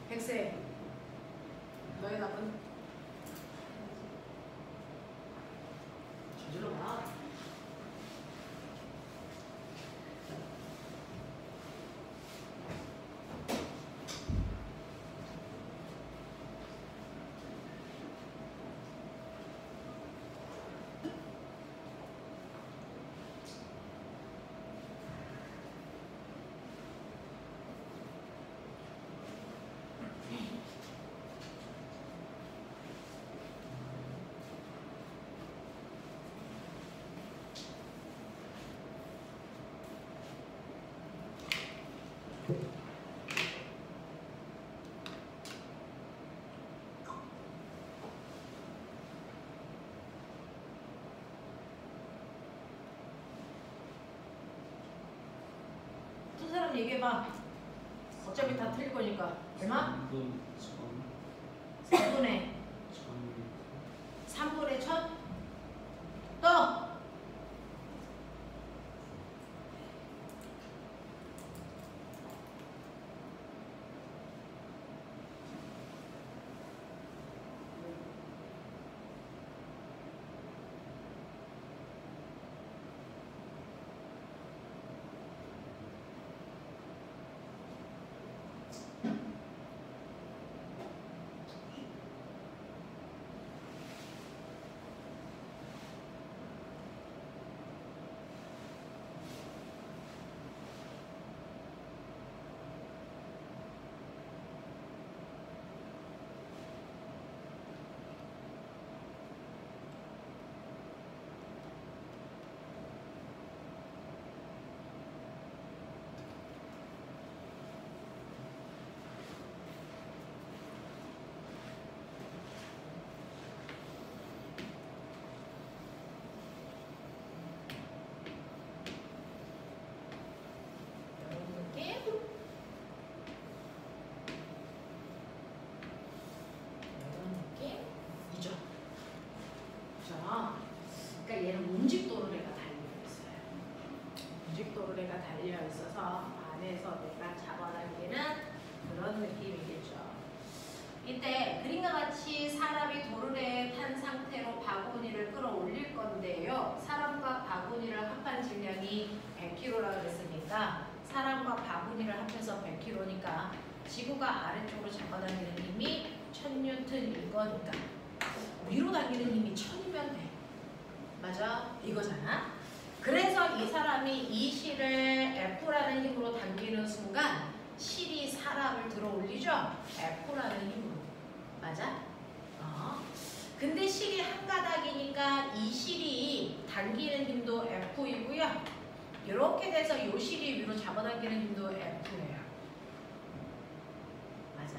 백세. 너의 답은? 저절로 가. 두 사람 얘기해봐. 어차피 다 틀릴 거니까. 얼마? 3분의 3분의 1000? 또! 그러니까 얘는 운직도로래가 달려있어요. 운직도로래가 달려있어서 안에서 내가 잡아당기는 그런 느낌이겠죠. 이때 그림과 같이 사람이 도르래에 탄 상태로 바구니를 끌어올릴 건데요. 사람과 바구니를 합한 질량이 100kg라고 했으니까 사람과 바구니를 합해서 100kg니까 지구가 아래쪽으로 잡아당기는 힘이 1000N일 거니까 위로 당기는 힘이 1000이면 돼. 맞아? 이거잖아. 그래서 이 사람이 이 실을 F라는 힘으로 당기는 순간 실이 사람을 들어 올리죠? F라는 힘으로. 맞아? 근데 실이 한 가닥이니까 이 실이 당기는 힘도 F이고요. 이렇게 돼서 이 실이 위로 잡아당기는 힘도 F예요. 맞아?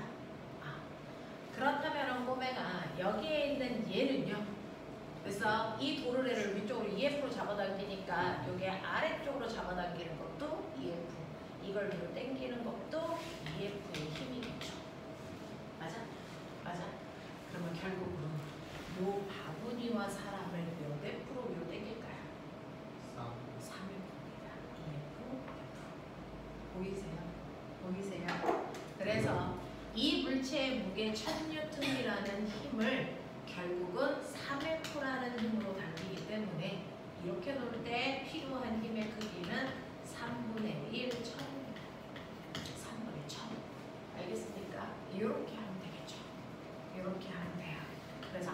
그렇다면 꼬맹아 여기에 있는 얘는요. 그래서 이 도르래를 위쪽으로 EF로 잡아당기니까 여기 아래쪽으로 잡아당기는 것도 EF. 이걸 위로 당기는 것도 EF의 힘이겠죠. 맞아? 맞아? 그러면 결국은 요 바구니와 사람을 몇 F로 위로 당길까요? 3F입니다. EF, F. 보이세요? 보이세요? 그래서 이 물체의 무게 1000N이라는 힘을 결국은 3F라는 힘으로 당기기 때문에 이렇게 놓을 때 필요한 힘의 크기는 3분의 1, 1000, 3분의 1000. 알겠습니까? 이렇게 하면 되겠죠. 이렇게 하면 돼요. 그래서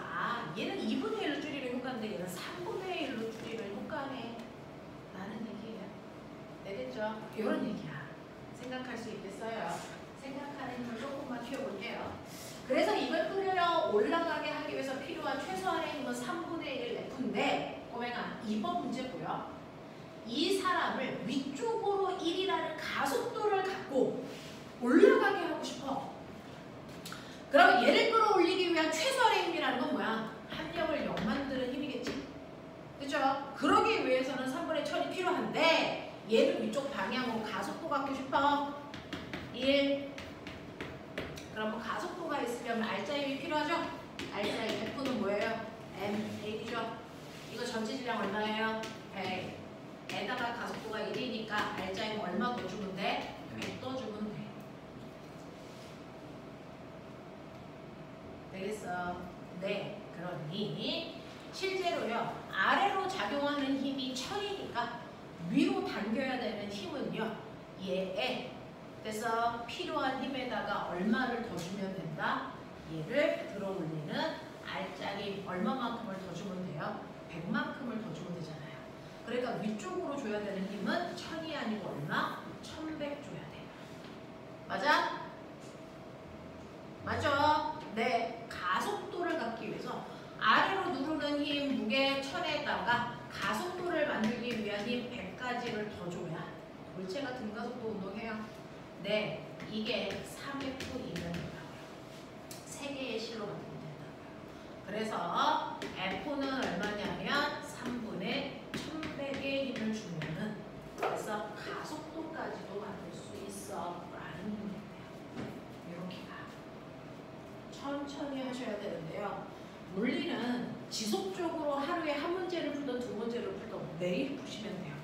얘는 2분의 1로 줄이는 효과인데 얘는 3분의 1로 줄이는 효과네 라는 얘기예요. 되겠죠? 이런 얘기야. 생각할 수 있겠어요? 생각하는 힘을 조금만 키워볼게요. 그래서 이걸 끌려 올라가게 하기 위해서 필요한 최소한의 힘은 3분의 1 F인데 꼬맹아 2번 문제 보여. 이 사람을 위쪽으로 1이라는 가속도를 갖고 올라가게 하고 싶어. 그럼 얘를 끌어올리기 위한 최소한의 힘이라는 건 뭐야? 합력을 0 만드는 힘이겠지. 그죠? 그러기 위해서는 3분의 1000이 필요한데 얘를 위쪽 방향으로 가속도 갖고 싶어. 1. 그럼 가속도가 있으면 알짜 힘이 필요하죠? 알짜 힘 F는 뭐예요? M, 100이죠? 이거 전체 질량 얼마예요? 100. 에다가 가속도가 1이니까 알짜 힘 얼마 더 주면 돼? 100 더 주면 돼. 되겠어? 네. 그러니 실제로요. 아래로 작용하는 힘이 1000이니까 위로 당겨야 되는 힘은요. 얘에 그래서 필요한 힘에다가 얼마를 더 주면 된다? 얘를 들어올리는 알짜리 얼마만큼을 더 주면 돼요? 100만큼을 더 주면 되잖아요. 그러니까 위쪽으로 줘야 되는 힘은 1000이 아니고 얼마? 1100 줘야 돼요. 맞아? 맞죠? 네. 가속도를 갖기 위해서 아래로 누르는 힘 무게 1000에다가 가속도를 만들기 위한 힘 100가지를 더 줘야 물체가 등가속도 운동해요. 네, 이게 3F이면 된다고요. 3개의 실로 만들면 된다고요. 그래서 F는 얼마냐면 3분의 1100의 힘을 주면은 그래서 가속도까지도 만들 수 있어 라는 힘인데요. 이렇게 가. 천천히 하셔야 되는데요. 물리는 지속적으로 하루에 한 문제를 풀던 두 문제를 풀던 매일 푸시면 돼요.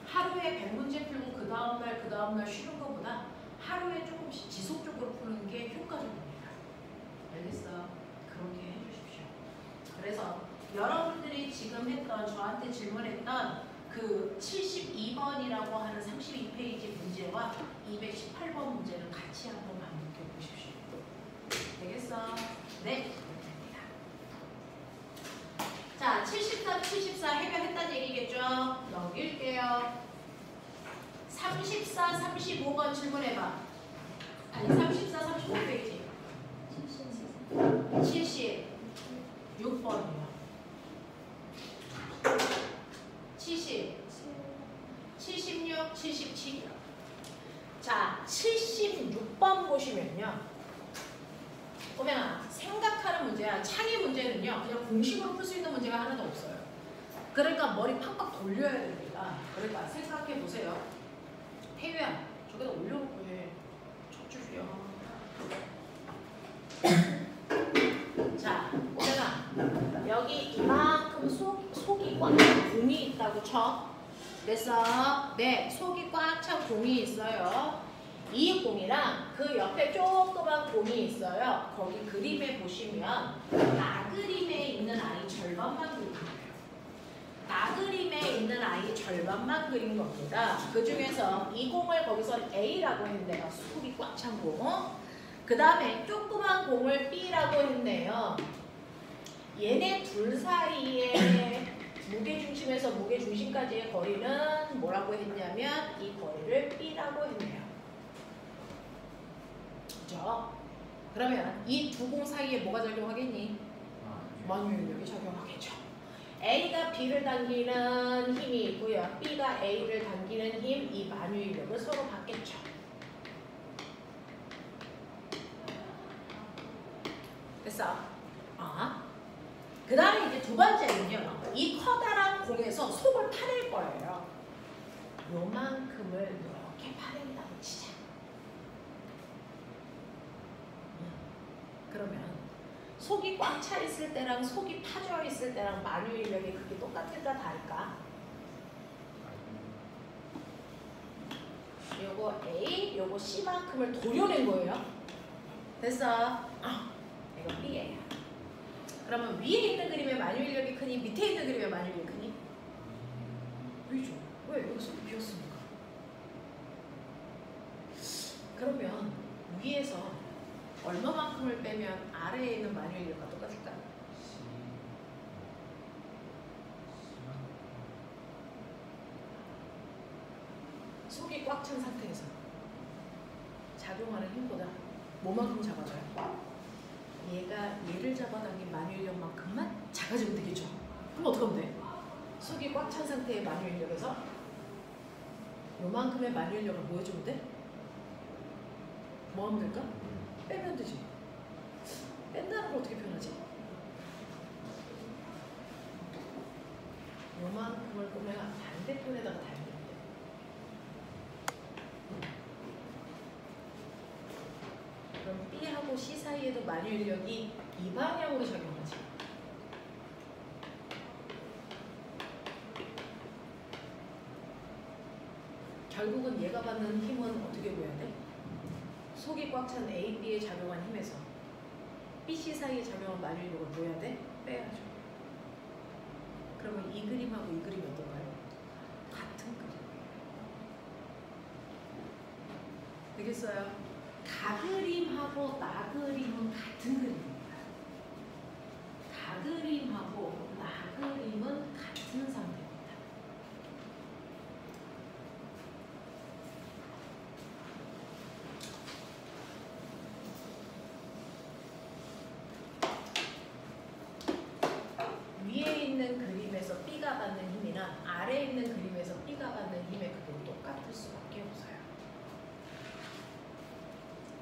하루에 100문제 풀고 그 다음날 쉬는 것보다 하루에 조금씩 지속적으로 푸는 게 효과적입니다. 알겠어? 그렇게 해주십시오. 그래서 여러분들이 지금 했던 저한테 질문했던 그 72번이라고 하는 32페이지 문제와 218번 문제를 같이 한번 반복해 보십시오. 되겠어? 네. 자, 73, 74 해결했다는 얘기겠죠? 넘길게요. 34, 35번 질문해봐. 아니, 34, 35페이지. 76번이요. 70, 76, 77이요. 자, 76번 보시면요. 꼬맹아, 생각하는 문제야. 창의 문제는요. 그냥 공식으로 풀 수 있는 문제가 하나도 없어요. 그러니까 머리 팍팍 돌려야 됩니다. 그러니까 생각해 보세요. 태유야, 저기다 올려놓고 해. 척추주야. 자, 꼬맹아, 여기 이만큼 속이 꽉 찬 공이 있다고 쳐. 그래서 네, 속이 꽉 찬 공이 있어요. 이 공이랑 그 옆에 조그만 공이 있어요. 거기 그림에 보시면 나그림에 있는 아이 절반만 그린 거예요. 나그림에 있는 아이 절반만 그린 겁니다. 그 중에서 이 공을 거기서 A라고 했네요. 속이 꽉 찬 공. 그 다음에 조그만 공을 B라고 했네요. 얘네 둘 사이에 무게중심 무게 중심까지의 거리는 뭐라고 했냐면 이 거리를 B라고 했네요. 그죠? 그러면 이 두 공 사이에 뭐가 작용하겠니? 만유인력이 작용하겠죠. A가 B를 당기는 힘이 있고요. B가 A를 당기는 힘, 이 만유인력을 서로 받겠죠. 됐어? 그 다음에 이제 두 번째는요. 이 커다란 공에서 속을 파낼 거예요. 요만큼을 이렇게 파낸다고 치자. 그러면 속이 꽉 차 있을 때랑 속이 파져 있을 때랑 만유인력이 그게 똑같을까 다를까? 요거 A, 요거 C만큼을 도려낸 거예요. 됐어? 이거 B예요. 그러면 위에 있는 그림의 만유인력이 크니 밑에 있는 그림의 만유인력이 크니? 위죠. 왜? 여기 속이 비었으니까. 그러면 위에서 얼마만큼을 빼면 아래에 있는 만유인력과 똑같을까? 속이 꽉 찬 상태에서 작용하는 힘보다 뭐만큼 작아져요? 얘가 얘를 잡아당긴 만유인력만큼만 작아지면 되겠죠. 그럼 어떻게 하면 돼? 속이 꽉 찬 상태의 만유인력에서 요만큼의 만유인력을 뭐 해주면 돼? 뭐 하면 될까? 빼면 되지. 뺀다는 걸 어떻게 표현하지? 요만큼을 보면 반대편에다가 달면 돼. 그럼 B하고 C 사이에도 만유인력이 이 방향으로 작용하지. 결국은 얘가 받는 힘은 어떻게 보여야 돼? 속이 꽉 찬 A, B에 작용한 힘에서 B, C 사이에 작용한 만유인력을 뭐 해야 돼? 빼야죠. 그러면 이 그림하고 이 그림이 어떨까요? 같은 그림이에요. 되겠어요? 가그림하고 나그림은 같은 그림입니다. 가그림하고 나그림은 같은 상태입니다. 위에 있는 그림에서 B가 받는 힘이나 아래에 있는 그림에서 B가 받는 힘의 그게 똑같을 수밖에 없어요.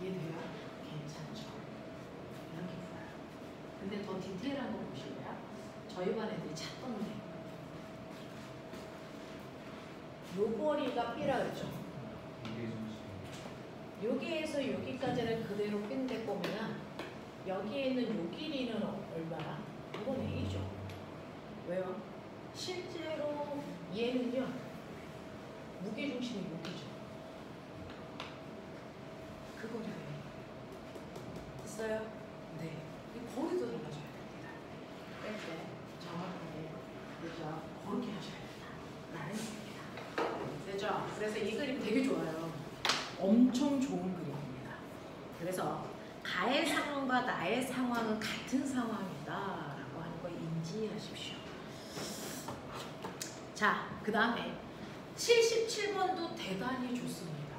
이해돼요? 괜찮죠? 이렇게 풀어요. 근데 더 디테일한 거 보실래요? 저희 반 애들이 찾던 요 거리가 B라 그랬죠? 여기에서 여기까지는 그대로 뺀데 보면 여기에 있는 요 길이는 얼마야? 이건 A죠. 왜요? 실제로 얘는요 무게중심이 여기죠. 그 거리가 됐어요? 네. 이 거리도 달라져야 됩니다. 뺄 때 정확하게 그죠? 그렇게 하셔야 된다. 라는 얘기입니다. 되죠? 그래서 이 그림 되게 좋아요. 엄청 좋은 그림입니다. 그래서 가의 상황과 나의 상황은 같은 상황이다라고 하는 거 인지하십시오. 자, 그 다음에 77번도 대단히 좋습니다.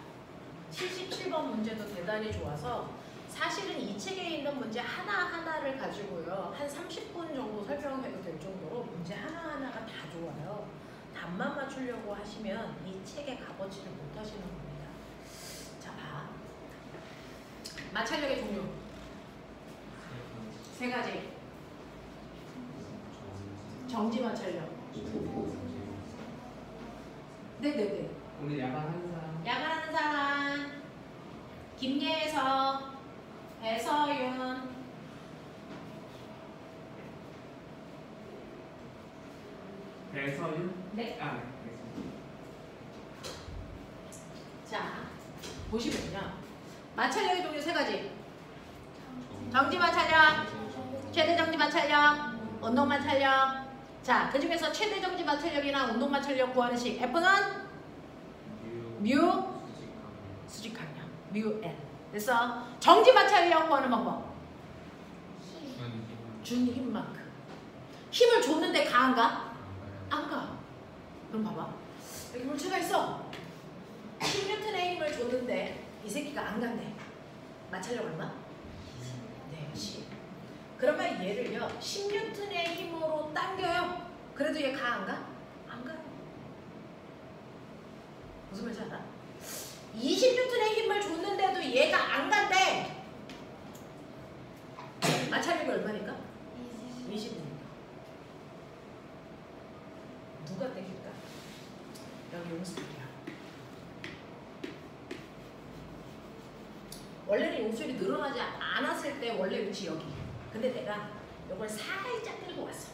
77번 문제도 대단히 좋아서 사실은 이 책에 있는 문제 하나하나를 가지고요. 한 30분 정도 설명해도 될 정도로 문제 하나하나가 다 좋아요. 답만 맞추려고 하시면 이 책의 값어치를 못 하시는 겁니다. 자, 봐. 마찰력의 종류. 세 가지. 정지 마찰력. 네네네. 오늘 야간하는 사람. 야간하는 사람. 김예서, 배서윤. 배서윤? 네. 아, 네. 자, 보시면요. 마찰력의 종류 세 가지. 정지 마찰력, 최대 정지 마찰력, 운동 마찰력. 자, 그 중에서 최대 정지 마찰력이나 운동 마찰력 구하는 식. F는 뮤 수직항량, 뮤 N. 됐어? 정지 마찰력 구하는 방법. 준 힘만큼. 힘을 줬는데 가안가? 안 가. 그럼 봐봐. 여기 물체가 있어. 10N의 힘을 줬는데 이 새끼가 안 간대. 마찰력 얼마? 네, 10. 그러면 얘를요 10N의 힘으로 당겨요. 그래도 얘 가 안 가? 안 가요. 무슨 말인지 알아? 20N의 힘을 줬는데도 얘가 안 간대. 마찰력이 얼마니까? 20이니까. 누가 땡길까? 여기 용수철이야. 원래는 용수철이 늘어나지 않았을 때 원래 위치 여기. 근데 내가 이걸 살짝 끌고 왔어.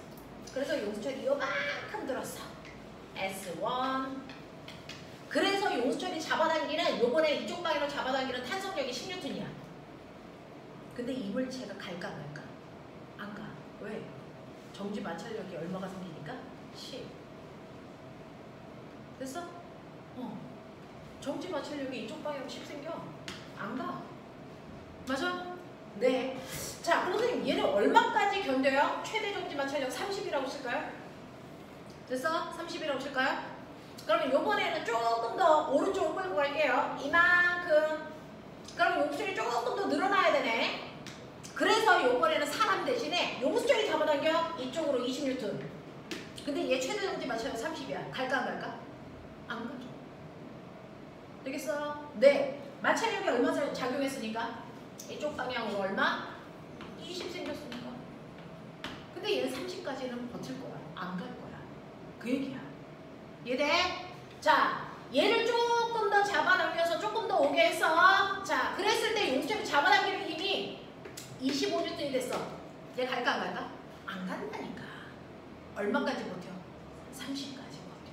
그래서 용수철이 요만큼 들었어. S1. 그래서 용수철이 잡아당기는 요번에 이쪽 방향으로 잡아당기는 탄성력이 10N이야. 근데 이 물체가 갈까 안 갈까? 안 가. 왜? 정지 마찰력이 얼마가 생기니까? 10. 됐어? 정지 마찰력이 이쪽 방향으로 10 생겨. 안 가. 맞아? 네. 자, 그럼 선생님 얘는 얼마까지 견뎌요? 최대 정지 마찰력 30이라고 칠까요? 됐어? 30이라고 칠까요? 그러면 요번에는 조금 더 오른쪽으로 끌고 갈게요. 이만큼. 그럼 용수철이 조금 더 늘어나야 되네. 그래서 요번에는 사람 대신에 용수철이 잡아당겨 이쪽으로 20N. 근데 얘 최대 정지 마찰력 30이야. 갈까 안 갈까? 안 가죠. 되겠어? 네. 마찰력이 얼마 작용했으니까? 이쪽 방향으로 얼마? 20 생겼으니까. 근데 얘는 30까지는 버틸 거야. 안 갈 거야. 그 얘기야. 이해돼? 자, 얘를 조금 더 잡아당겨서 조금 더 오게 했어. 자, 그랬을 때 용수철이 잡아당기는 힘이 25N이 됐어. 얘 갈까 안 갈까? 안 간다니까. 얼마까지 버텨? 30까지 버텨.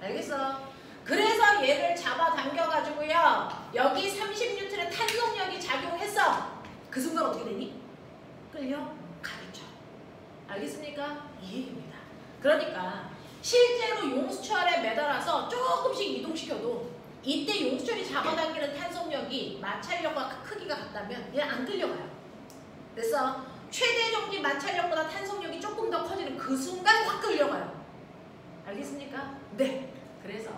알겠어? 그래서 얘를 잡아당겨가지고요. 여기 30N의 탄성력이 작용했어. 그 순간 어떻게 되니? 끌려가겠죠. 알겠습니까? 이 얘기입니다. 그러니까 실제로 용수철에 매달아서 조금씩 이동시켜도 이때 용수철이 잡아당기는 탄성력이 마찰력과 크기가 같다면 얘는 안 끌려가요. 그래서 최대 정지 마찰력보다 탄성력이 조금 더 커지는 그 순간 확 끌려가요. 알겠습니까? 네. 그래서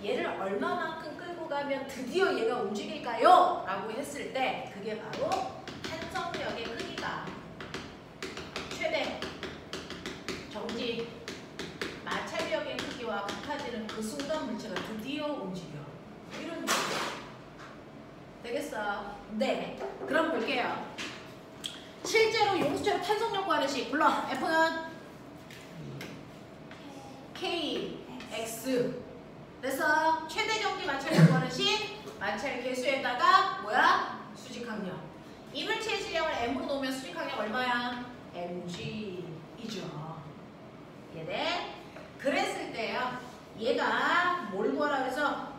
얘를 얼마만큼 끌고 가면 드디어 얘가 움직일까요? 라고 했을 때 그게 바로 탄성력의 크기가 최대 정지 마찰력의 크기와 같아지는 그 순간 물체가 드디어 움직여. 이런 얘기야. 되겠어? 네. 그럼 볼게요. 실제로 용수철 탄성력 구하는 식 불러. F는 K, X. 그래서 최대 정지 마찰력 구하는 식 마찰 계수에다가 뭐야? 수직 항력. 이물체의 질량을 M으로 놓으면 수직 항력 얼마야? mg이죠. 얘네. 그랬을 때요. 얘가 뭘 구하라 그래서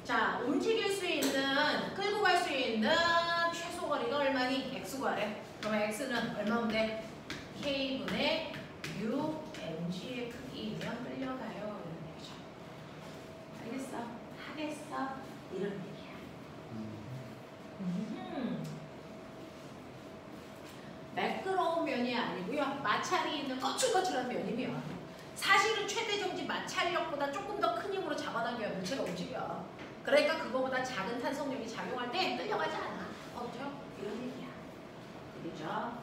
자, 움직일 수 있는, 끌고 갈 수 있는 최소 거리가 얼마니? X 구하래. 그러면 X는 얼마면 돼? K분의 U mg의 크기이면 끌려가요. 이런 얘기죠. 알겠어? 하겠어? 이런 얘기야. 매끄러운 면이 아니고요. 마찰이 있는 거칠거칠한 면이면 사실은 최대 정지 마찰력보다 조금 더 큰 힘으로 잡아당겨야 물체가 움직여. 그러니까 그거보다 작은 탄성력이 작용할 때 끌려가지 않아. 없죠? 이런 얘기야. 그죠?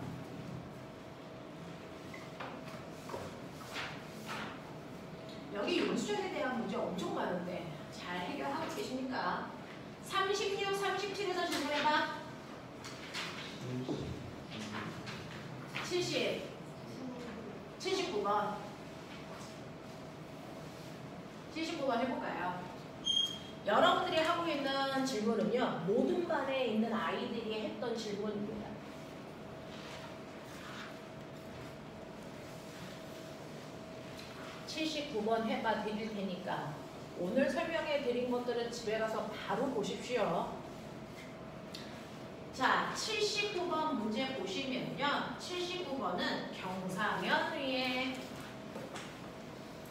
여기 용수철에 대한 문제 엄청 많은데 잘 해결하고 계십니까? 36, 37에서 질문해봐. 70, 79번. 79번 해볼까요? 여러분들이 하고 있는 질문은요, 모든 반에 있는 아이들이 했던 질문입니다. (79번) 해봐 드릴 테니까 오늘 설명해 드린 것들은 집에 가서 바로 보십시오. 자, 79번 문제 보시면요, 79번은 경사면 위에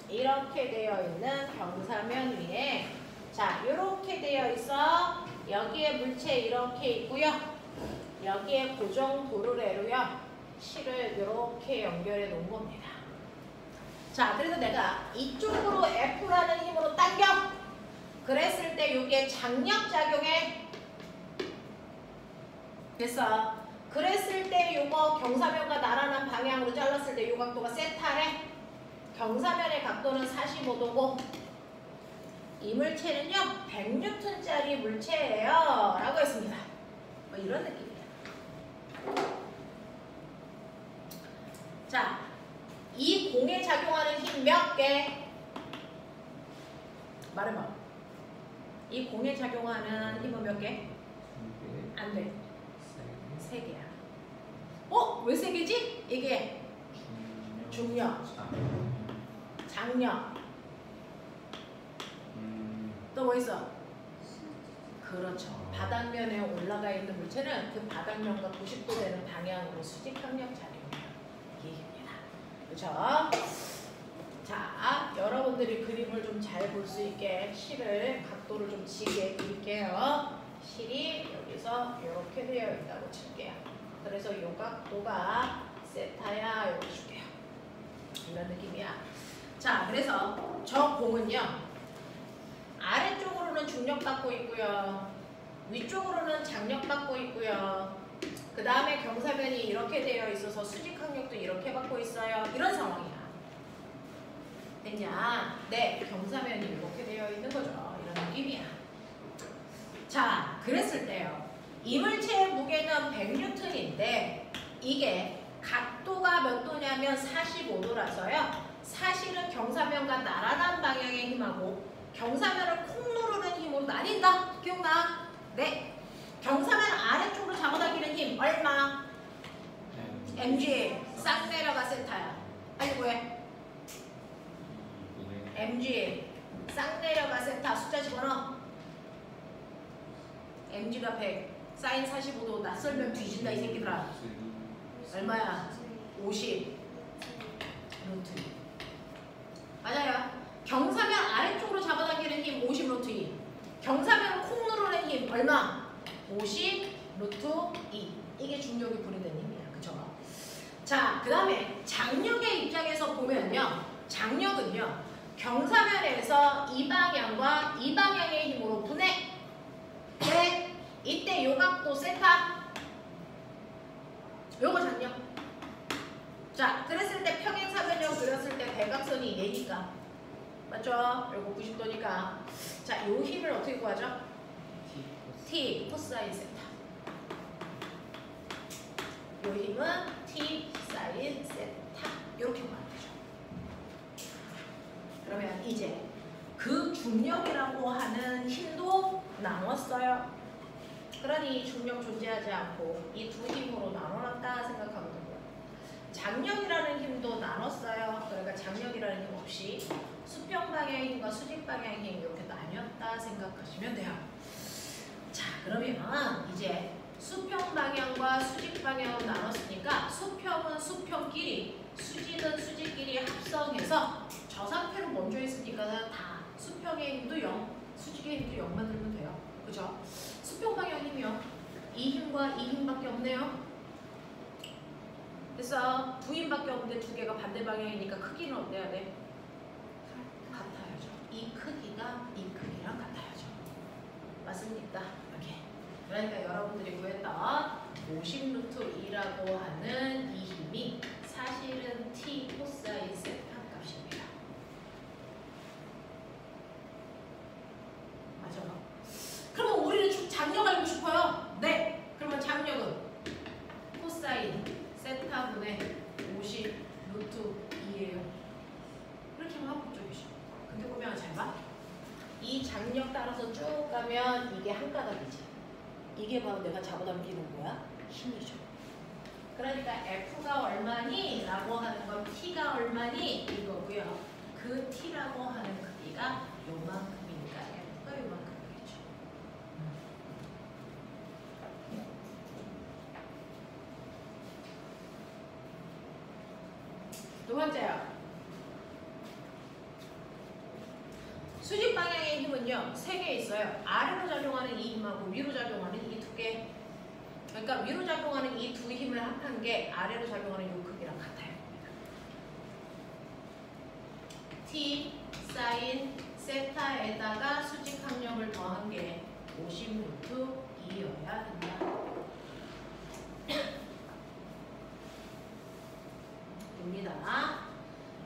이렇게 되어 있는 경사면 위에 자, 이렇게 되어 있어. 여기에 물체 이렇게 있고요. 여기에 고정 도르래로요. 실을 이렇게 연결해 놓은 겁니다. 자, 그래서 내가 이쪽으로 F라는 힘으로 당겨. 그랬을 때 이게 장력작용에 됐어. 그랬을 때 요거 경사면과 나란한 방향으로 잘랐을 때 요 각도가 세타래. 경사면의 각도는 45도고 이 물체는요 100N짜리 물체예요 라고 했습니다. 뭐 이런 느낌이야. 자, 이 공에 작용하는 힘 몇 개? 말해봐. 이 공에 작용하는 힘은 몇 개? 안 돼. 3개야. 어? 왜 3개지? 이게 중력, 장력. 또 뭐 있어? 그렇죠. 바닥면에 올라가 있는 물체는 그 바닥면과 90도 되는 방향으로 수직항력 작용해요. 이해입니다. 그렇죠? 자, 여러분들이 그림을 좀 잘 볼 수 있게 실을 각도를 좀 지게 그릴게요. 실이 여기서 이렇게 되어 있다고 칠게요. 그래서 이 각도가 세타야 이렇게 줄게요. 이런 느낌이야. 자, 그래서 저 공은요 아래쪽으로는 중력받고 있고요, 위쪽으로는 장력받고 있고요, 그 다음에 경사면이 이렇게 되어 있어서 수직항력도 이렇게 받고 있어요. 이런 상황이야. 됐냐? 네, 경사면이 이렇게 되어 있는 거죠. 이런 느낌이야. 자, 그랬을 때요 이 물체의 무게는 100N인데 이게 각도가 몇 도냐면 45도라서요 사실은 경사면과 나란한 방향의 힘하고 경사면을 콩 누르는 힘으로 나뉜다. 기억나? 네. 경사면 아래쪽으로 잡아당기는 힘 얼마? mg. 싹 내려가 세타야. 빨리 구해. mg. 싹 내려가 세타. 숫자 집어넣어. mg가 100. 사인 45도. 낯설면 뒤진다 이 새끼들아. 얼마야? 50. 루트 2. 맞아요. 경사면 아래쪽으로 잡아당기는 힘 50 루트 2. 경사면 콩 누르는 힘 얼마? 50 루트 2. 이게 중력이 분해된 힘이야. 그쵸? 자, 그 다음에 장력의 입장에서 보면요. 장력은요. 경사면에서 이 방향과 이 방향의 힘으로 분해. 네. 이때 요 각도 세타. 요거 장력. 자, 그랬을 때 평행사변형 그렸을 때 대각선이 얘니까. 맞죠? 요거 90도니까. 자, 요 힘을 어떻게 구하죠? T 코사인 세타. 요 힘은 T 사인 세타. 이렇게 구하면 되죠. 그러면 이제 그 중력이라고 하는 힘도 나눴어요. 그러니 중력 존재하지 않고 이 두 힘으로 나눠놨다 생각하면 되고요. 장력이라는 힘도 나눴어요. 그러니까 장력이라는 힘 없이 수평 방향의 힘과 수직 방향의 힘 이렇게 나뉘었다 생각하시면 돼요. 자, 그러면 이제 수평 방향과 수직 방향으로 나눴으니까 수평은 수평끼리, 수직은 수직끼리 합성해서 저 상태로 먼저 했으니까 다 수평의 힘도 0, 수직의 힘도 0만 들면 돼요. 그죠? 수평 방향 힘이요. 이 힘과 이 힘밖에 없네요. 그래서 두 힘밖에 없는데 두 개가 반대 방향이니까 크기는 어때야 돼? 같아야죠. 이 크기가 이 크기랑 같아야죠. 맞습니까? 이렇게. 그러니까 여러분들이 구했던 50 루트 2라고 하는 이 힘이 사실은 T 코사인 세타 값입니다. 맞아. 그러면 우리는 장력 알고 싶어요? 네. 그러면 장력은 코사인 세타분의 50 루트 2예요. 이렇게 하면 합법적이죠. 근데 보면 잘 봐. 이 장력 따라서 쭉 가면 이게 한 가닥이지. 이게 바로 내가 잡아당기는 거야? 힘이죠. 그러니까 F가 얼마니? 라고 하는 건 T가 얼마니? 이거고요. 그 T라고 하는 크기가 요만큼이니까 F가 요만큼이겠죠. 두 번째요. 수직 방향의 힘은요, 3개 있어요. 아래로 작용하는 이 힘하고 위로 작용하는 이 두 개. 그러니까 위로 작용하는 이 두 힘을 합한 게 아래로 작용하는 이 크기랑 같아요. t 사인 세타에다가 수직항력을 더한 게 50 루트 2여야 된다. 됩니다.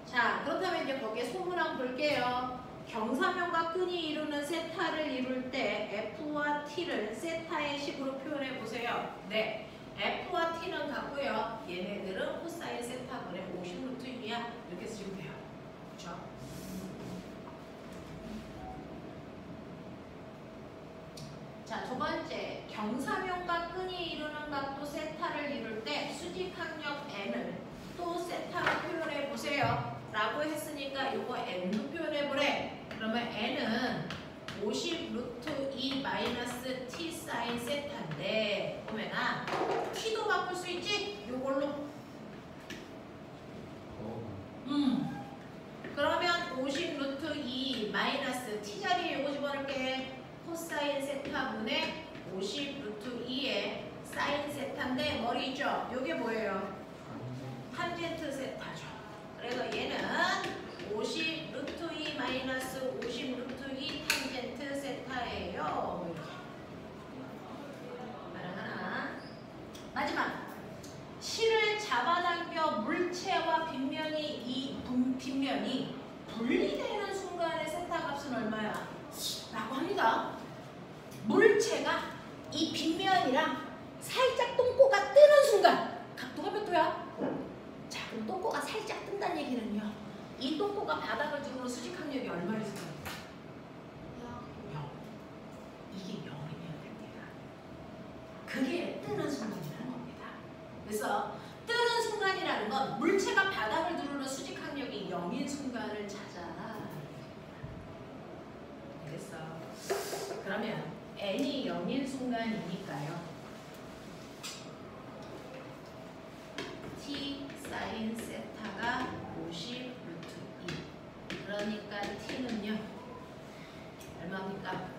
자, 그렇다면 이제 거기에 소문항 볼게요. 경사면과 끈이 이루는 세타를 이룰 때 F와 T를 세타의 식으로 표현해 보세요. 네, F와 T는 같고요. 얘네들은 코사인 세타분의 50 루트 2야. 이렇게 쓰시면 돼요. 그렇죠? 자, 두 번째, 경사면과 끈이 이루는 각도 세타를 이룰 때 수직항력 n을 또 세타로 표현해 보세요. 라고 했으니까 이거 n로 표현해 보래. 그러면 n은 50 루트 2 마이너스 t 사인 세타인데 보면아 t도 바꿀 수 있지? 요걸로. 그러면 50 루트 2 마이너스 t 자리에 요거 집어넣을게. 코사인 세타분의 50 루트 2의 사인 세타인데 머리 있죠? 요게 뭐예요? 탄젠트 세타죠. 그래서 얘는 50 루트 2 마이너스 50 루트 2 탄젠트 세타예요. 하나. 마지막. 실을 잡아당겨 물체와 빗면이 분리되는 순간의 세타 값은 얼마야? 라고 합니다. 물체가 이 빗면이랑 살짝 똥꼬가 뜨는 순간 각도가 몇 도야? 자, 그럼 똥꼬가 살짝 뜬다는 얘기는요. 이 똥꼬가 바닥을 두르는 수직항력이 얼마였을까요? 0. 이게 0이면 됩니다. 그게 뜨는 순간이라는 겁니다. 그래서 뜨는 순간이라는 건 물체가 바닥을 두르는 수직항력이 0인 순간을 찾아라. 됐어. 그러면 n이 0인 순간이니까요. t 사인 세타가 50 루트 2. 그러니까 t는요. 얼마입니까?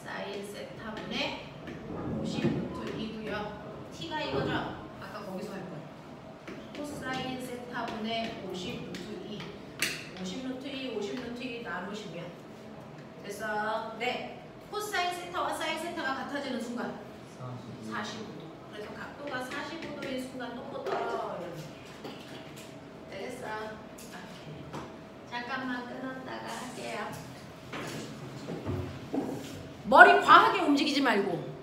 사인 세타분의 50 루트 2고요. t가 이거죠? 아까 거기서 할 거예요. 코사인 세타분의 50 루트 2. 50 루트 2, 50 루트 2 나누시면 됐어. 네. 코사인 세타와 사인 세타가 같아지는 순간 45도. 그래서 각도가 45도인 순간 똥꼬 떨어. 되겠어? 오케이. 잠깐만 끊었다가 할게요. 머리 과하게 움직이지 말고